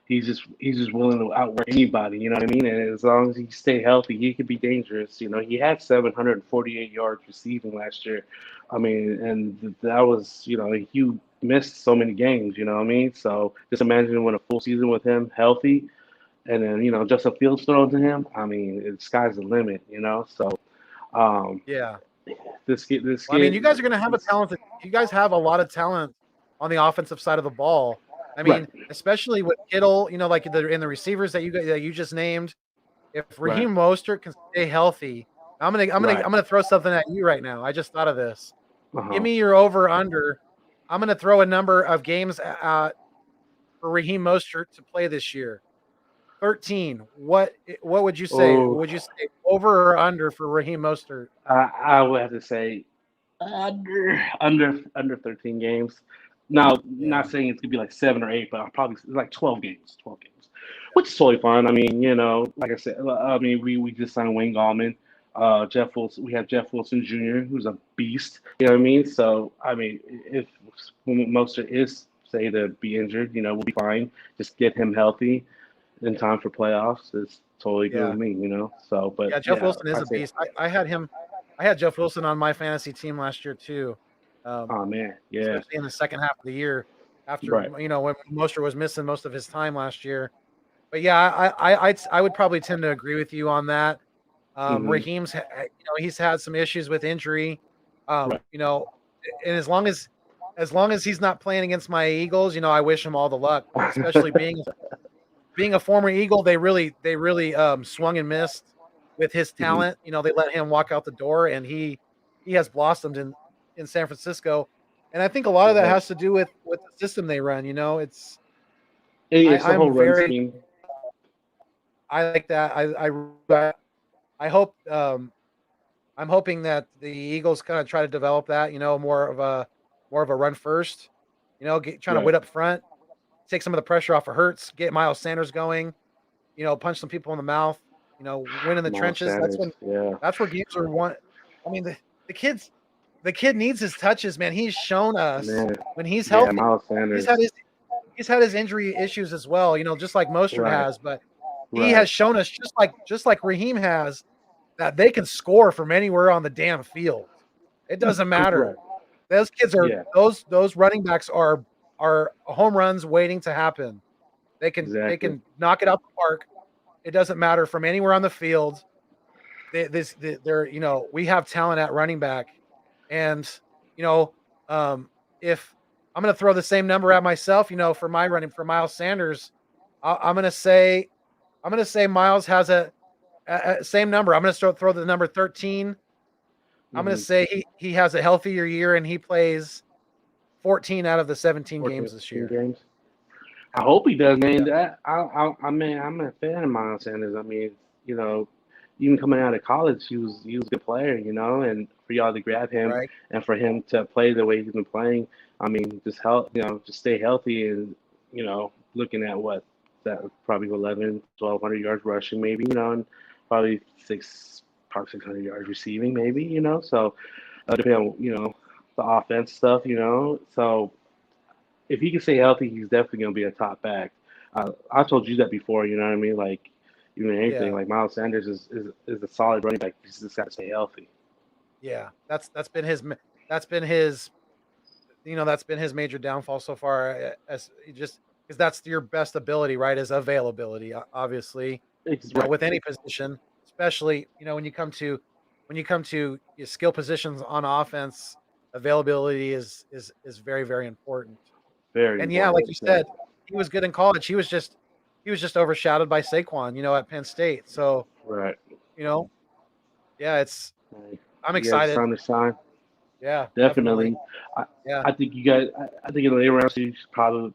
He's just willing to outwork anybody. You know what I mean? And as long as he stay healthy, he could be dangerous. You know, he had 748 yards receiving last year. I mean, and that was he missed so many games. You know what I mean? So just imagine when a full season with him healthy, and then Justin Fields thrown to him. I mean, the sky's the limit. You know, so um, Yeah. this Well, I mean, you kid, guys are going to have a talented. You guys have a lot of talent on the offensive side of the ball. I right, mean, especially with Kittle, like in the receivers that you just named. If right, Raheem Mostert can stay healthy, right. I'm gonna throw something at you right now. I just thought of this. Uh Give huh. me your over under. I'm gonna throw a number of games for Raheem Mostert to play this year. 13. What would you say? Oh, Would you say over or under for Raheem Mostert? I would have to say under 13 games. Now, not Yeah. saying it's gonna be like 7 or 8, but I'll probably like 12 games. 12 games, which is totally fine. I mean, like I said, I mean, we just signed Wayne Gallman, Jeff Wilson. We have Jeff Wilson Jr., who's a beast. You know what I mean? So, I mean, if Mostert is say to be injured, we'll be fine. Just get him healthy in time for playoffs. It's totally good with Yeah. me. So, but Yeah, Jeff yeah, Wilson is I a say, beast. I had Jeff Wilson on my fantasy team last year too. oh man, yeah, Especially in the second half of the year after right. when Mostert was missing most of his time last year. But yeah, I would probably tend to agree with you on that. Hmm. He's had some issues with injury. Right. And as long as he's not playing against my Eagles, I wish him all the luck. Especially being a former Eagle, they really swung and missed with his Mhm. talent. They let him walk out the door, and he has blossomed in San Francisco. And I think a lot of that Yeah. has to do with the system they run. It's It's the I'm whole run very scheme. I like that. I hope I'm hoping that the Eagles kind of try to develop that. More of a run first. Trying to Right. wit up front, take some of the pressure off of Hurts, get Miles Sanders going. Punch some people in the mouth. Win in the Miles trenches. Sanders. Yeah. That's where games are won. I mean, the kid needs his touches, man. He's shown us Man. when he's Yeah. healthy. Miles He's Sanders. had his he's had his injury issues as well. Just like Mostert Right. has, but he Right. has shown us just like Raheem has that they can score from anywhere on the damn field. It doesn't matter. Right. Those kids are Yeah. those running backs are home runs waiting to happen. They Exactly. can knock it out the park. It doesn't matter from anywhere on the field. they're we have talent at running back, and you know if I'm going to throw the same number at myself, for my running for Miles Sanders, I'm going to say Miles has a same number. I'm going to throw the number 13. I'm going to Mm-hmm. say he has a healthier year and he plays 14 out of the 17 14, games this 15 year. games. I hope he does, man. Yeah. I mean, I'm a fan of Miles Sanders. I mean, you know, even coming out of college, he was a good player, and for y'all to grab him Right. and for him to play the way he's been playing, I mean, just just stay healthy and looking at what that probably 11, 1,200 yards rushing, maybe, and probably probably 600 yards receiving, maybe, So depending on the offense stuff, So if he can stay healthy, he's definitely going to be a top back. I told you that before, you know what I mean? Like, even anything, Yeah. like Miles Sanders is a solid running back. He's just got to stay healthy. Yeah. That's been that's been his that's been his major downfall so far, as just because that's your best ability, right? Is availability, obviously, It's right. with any position, especially, when you come to your skill positions on offense, availability is very, very important. Very And yeah, like important. you Yeah. said, he was good in college. He was just overshadowed by Saquon, at Penn State. So, Right. you know, yeah, Right. I'm You guys excited. time to shine. Yeah, definitely. Definitely. I, Yeah. I think you guys. I think in the later rounds, you should probably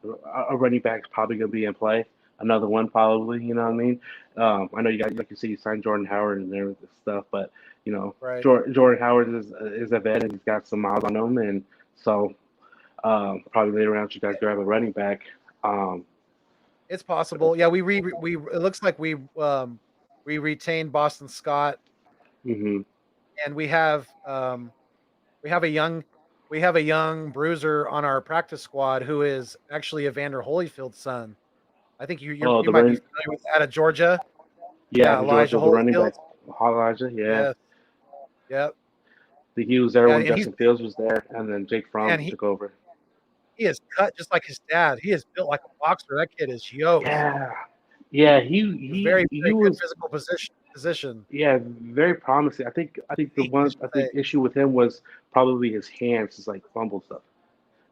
a running back's probably going to be in play. Another one probably. You know what I mean? I know you guys, like you say, you signed Jordan Howard and there stuff, but Right. Jordan Howard is a vet and he's got some miles on him, and so probably later rounds you guys grab a running back. Um, It's possible. Yeah, we it looks like we retained Boston Scott, hmm and we have a young bruiser on our practice squad who is actually Evander Holyfield's son. I think Oh, you the might be running. familiar with, out of Georgia. Yeah, Yeah, the Elijah Georgia, the running Holyfield. back, Elijah. Yeah, Yes. Yep. he was there Yeah, when and Justin Fields was there, and then Jake Fromm man, took over. he is cut just like his dad. He is built like a boxer. That kid is yoked. Yeah, yeah. Very, He very good was physical position. yeah very promising. I think the Feet, I one should I think say. issue with him was probably his hands, is like fumble stuff,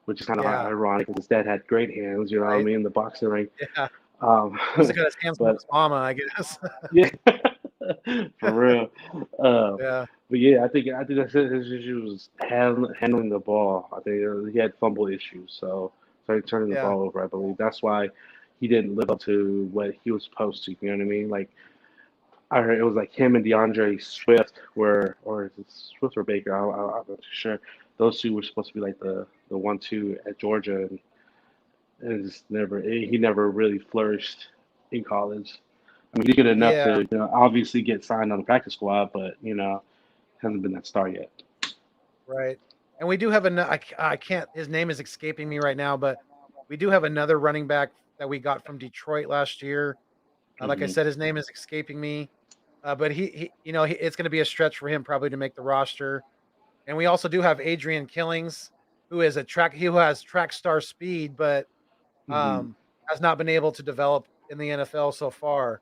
which is kind of Yeah, ironic because his dad had great hands. You know what I right? mean? The boxing ring. Yeah. Um, He must have got his hands from but his mama, I guess. yeah, for real. Uh, Yeah, but yeah, I think that's his issue was handling the ball. I think he had fumble issues, so started turning the yeah, ball over. I believe that's why he didn't live up to what he was supposed to. You know what I mean? Like I heard it was like him and DeAndre Swift were, or is it Swift or Baker? I'm not too sure. Those two were supposed to be like the 1-2 at Georgia, and it just never he never really flourished in college. I mean, he's good enough yeah, to obviously get signed on the practice squad, but hasn't been that star yet. right. And we do have I can't. His name is escaping me right now, but we do have another running back that we got from Detroit last year. Like I hmm said, his name is escaping me. But it's going to be a stretch for him probably to make the roster. And we also do have Adrian Killings, who has track star speed, but hmm has not been able to develop in the NFL so far.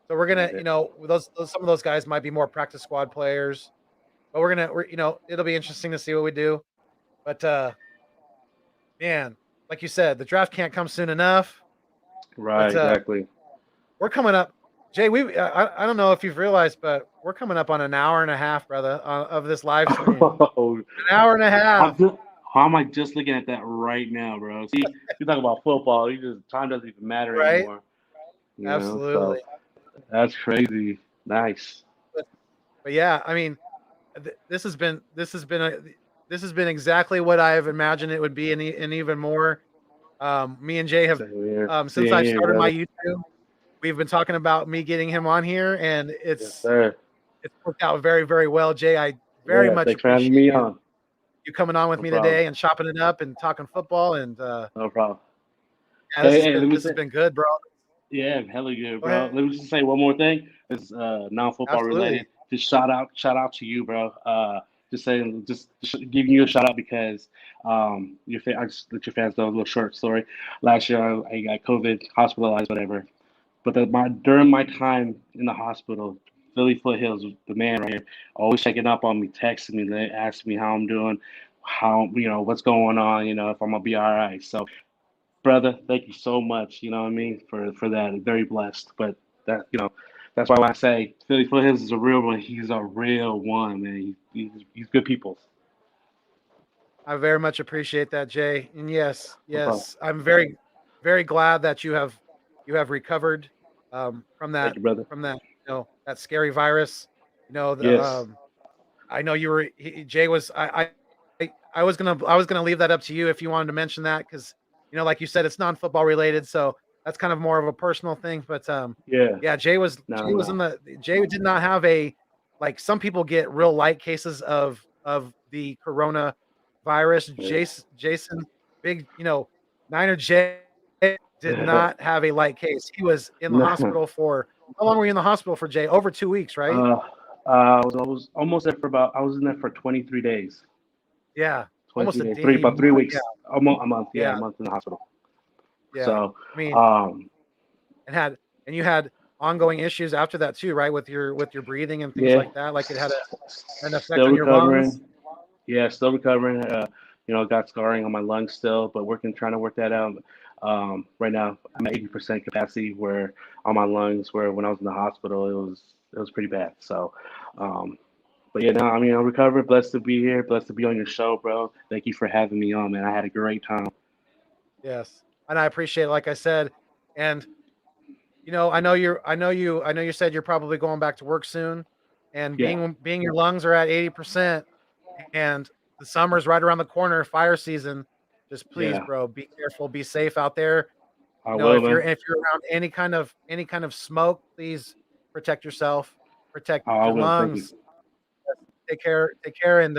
So we're gonna, Got it. those some of those guys might be more practice squad players, but it'll be interesting to see what we do. But man, like you said, the draft can't come soon enough. Right, But exactly. we're coming up, Jay. I don't know if you've realized, but we're coming up on an hour and a half, brother, of this live stream. Oh, An hour and a I'm half, just, how am I just looking at that right now, bro? See, you talk about football, you just time doesn't even matter right? anymore. So Absolutely. that's crazy. Nice. But, but yeah, I mean, this has been exactly what I have imagined it would be, and even more. Me and Jay have, Same here. since Seeing I've you, started my brother. YouTube, we've been talking about me getting him on here, and Yes, sir. it's worked out very, very well. Jay, I very Yeah, much thanks for having appreciate me you on. coming on with No me problem. today and chopping it up and talking football. And No problem. yeah, Hey, let me this has say, been good, bro. yeah, hella good, Go bro. ahead. Let me just say one more thing. It's non-football Absolutely. related. Just shout out to you, bro. Just saying, giving you a shout out because I just let your fans know a little short story. Last year, I got COVID, hospitalized, whatever. But during my time in the hospital, Philly Foothills, the man right here, always checking up on me, texting me, asking me how I'm doing, how what's going on, if I'm gonna be all right. So, brother, thank you so much. You know what I mean for that. Very blessed. But that that's why when I say Philly Foothills is a real one, he's a real one, man. He's good people. I very much appreciate that, Jay. And yes, No problem. yes, I'm very, very glad that you have recovered from Thank you, brother. that that scary virus. Yes. I know you were Jay was I was gonna leave that up to you if you wanted to mention that because like you said it's non-football related, so that's kind of more of a personal thing. But Yeah. yeah, No, Jay no, was no. in the Jay did not have a like some people get real light cases of the corona virus. Yeah. Jason, big Niner Jay did not have a light case. He was in the No. hospital for how long were you in the hospital for, Jay? Over 2 weeks, right? Uh, I was almost there for about. I was in there for 23 days. Yeah, almost 23 a days. day. About 3 weeks. A month. Yeah, Yeah, a month in the hospital. yeah. So, I mean, um, and you had ongoing issues after that too, right? With your breathing and things yeah, like that. Like it had an effect still on your lungs. recovering. Yeah, still recovering. Got scarring on my lungs still, but trying to work that out. Right now, I'm at 80% capacity where on my lungs, where when I was in the hospital, it was pretty bad. So, um, but yeah, no, I mean, I'm recovered. Blessed to be here. Blessed to be on your show, bro. Thank you for having me on, man. I had a great time. Yes, and I appreciate it. Like I said, and I know you said you're probably going back to work soon, and Yeah, being your lungs are at 80%, and the summer's right around the corner, fire season. Just please, yeah, bro, be careful, be safe out there. I will, man. If you're around any kind of smoke, please protect yourself, protect I your will. Thank you. lungs. Take care, and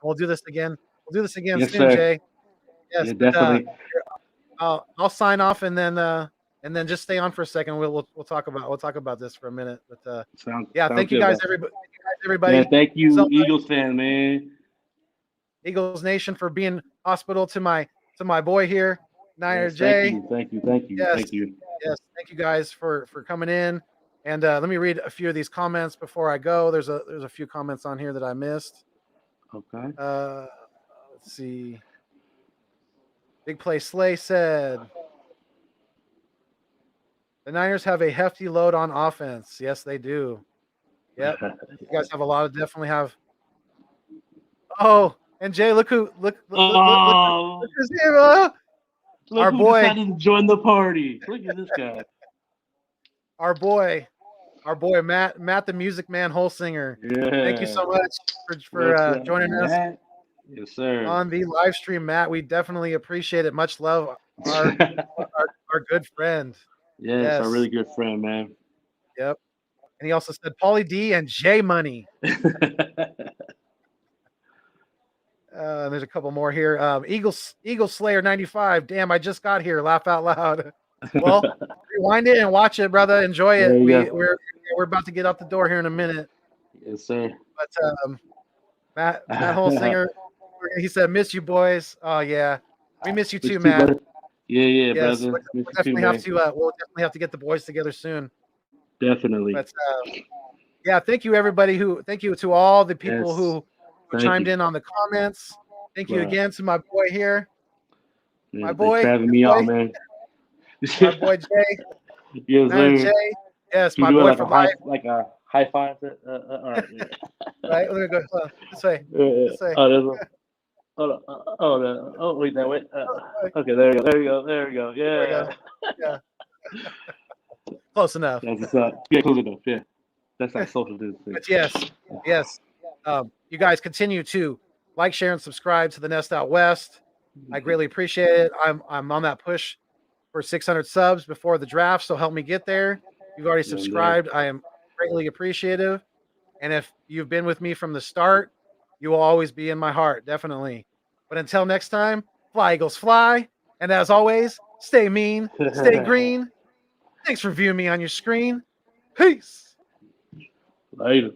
we'll do this again. We'll do this again Yes, soon, sir. Jay. Yes, Yeah, but definitely. I'll sign off and then just stay on for a second. We'll talk about this for a minute. But yeah, Sounds good, bro. thank you guys, Man, everybody, thank so you, much, Eagles fan, man. Eagles Nation, for being hospital to my boy here, Niner Yes, thank J. you, thank you, thank you, Yes, thank you. yes, thank you guys for coming in. And let me read a few of these comments before I go. There's a few comments on here that I missed. Okay. Uh, let's see. Big Play Slay said the Niners have a hefty load on offense. Yes, they do. Yep. You guys have a lot of definitely have. Oh, and Jay, look Oh, who's here. look Our who boy, decided to join the party. Look at this guy. our boy, our boy Matt the Music Man Holsinger. Thank you Yeah. so much What's for up, joining us Matt? Yes, sir. on the live stream, Matt. We definitely appreciate it. Much love, our our good friend. Yes, a Yes. really good friend, man. Yep. And he also said Paulie D and J Money. There's a couple more here. Eagle Slayer 95. Damn, I just got here. Laugh out loud. Well, rewind it and watch it, brother. Enjoy There it. you go. We're about to get out the door here in a minute. Yes, sir. But Matt Holsinger, he said, "Miss you, boys." Oh yeah, we miss you Miss too, you too, Matt. brother. Yeah, Yes, brother. Miss you too, man. we'll definitely have to get the boys together soon. Definitely. But yeah, thank you everybody thank you to all the people Yes. who Thank chimed you. in on the comments. Thank you Right. again to my boy here, Yeah, thanks for having your me boy, on, man. my boy Jay, Yes, Niner Jay. sir. Yes, Can you my do it boy for life. like a high five? All right. Right, let me go this way. This way. Oh, there's a, hold on. Wait, that way. Okay, there we go. There we go. There we go. There we go. Yeah. Yeah, close enough. That's what's up. Yeah, close enough. Yeah. That's that social distancing. But yes. You guys continue to like, share, and subscribe to the Nest Out West. I greatly appreciate it. I'm on that push for 600 subs before the draft, so help me get there. If you've already And there. subscribed, I am greatly appreciative. And if you've been with me from the start, you will always be in my heart, definitely. But until next time, fly, Eagles, fly. And as always, stay mean, stay green. Thanks for viewing me on your screen. Peace. Later.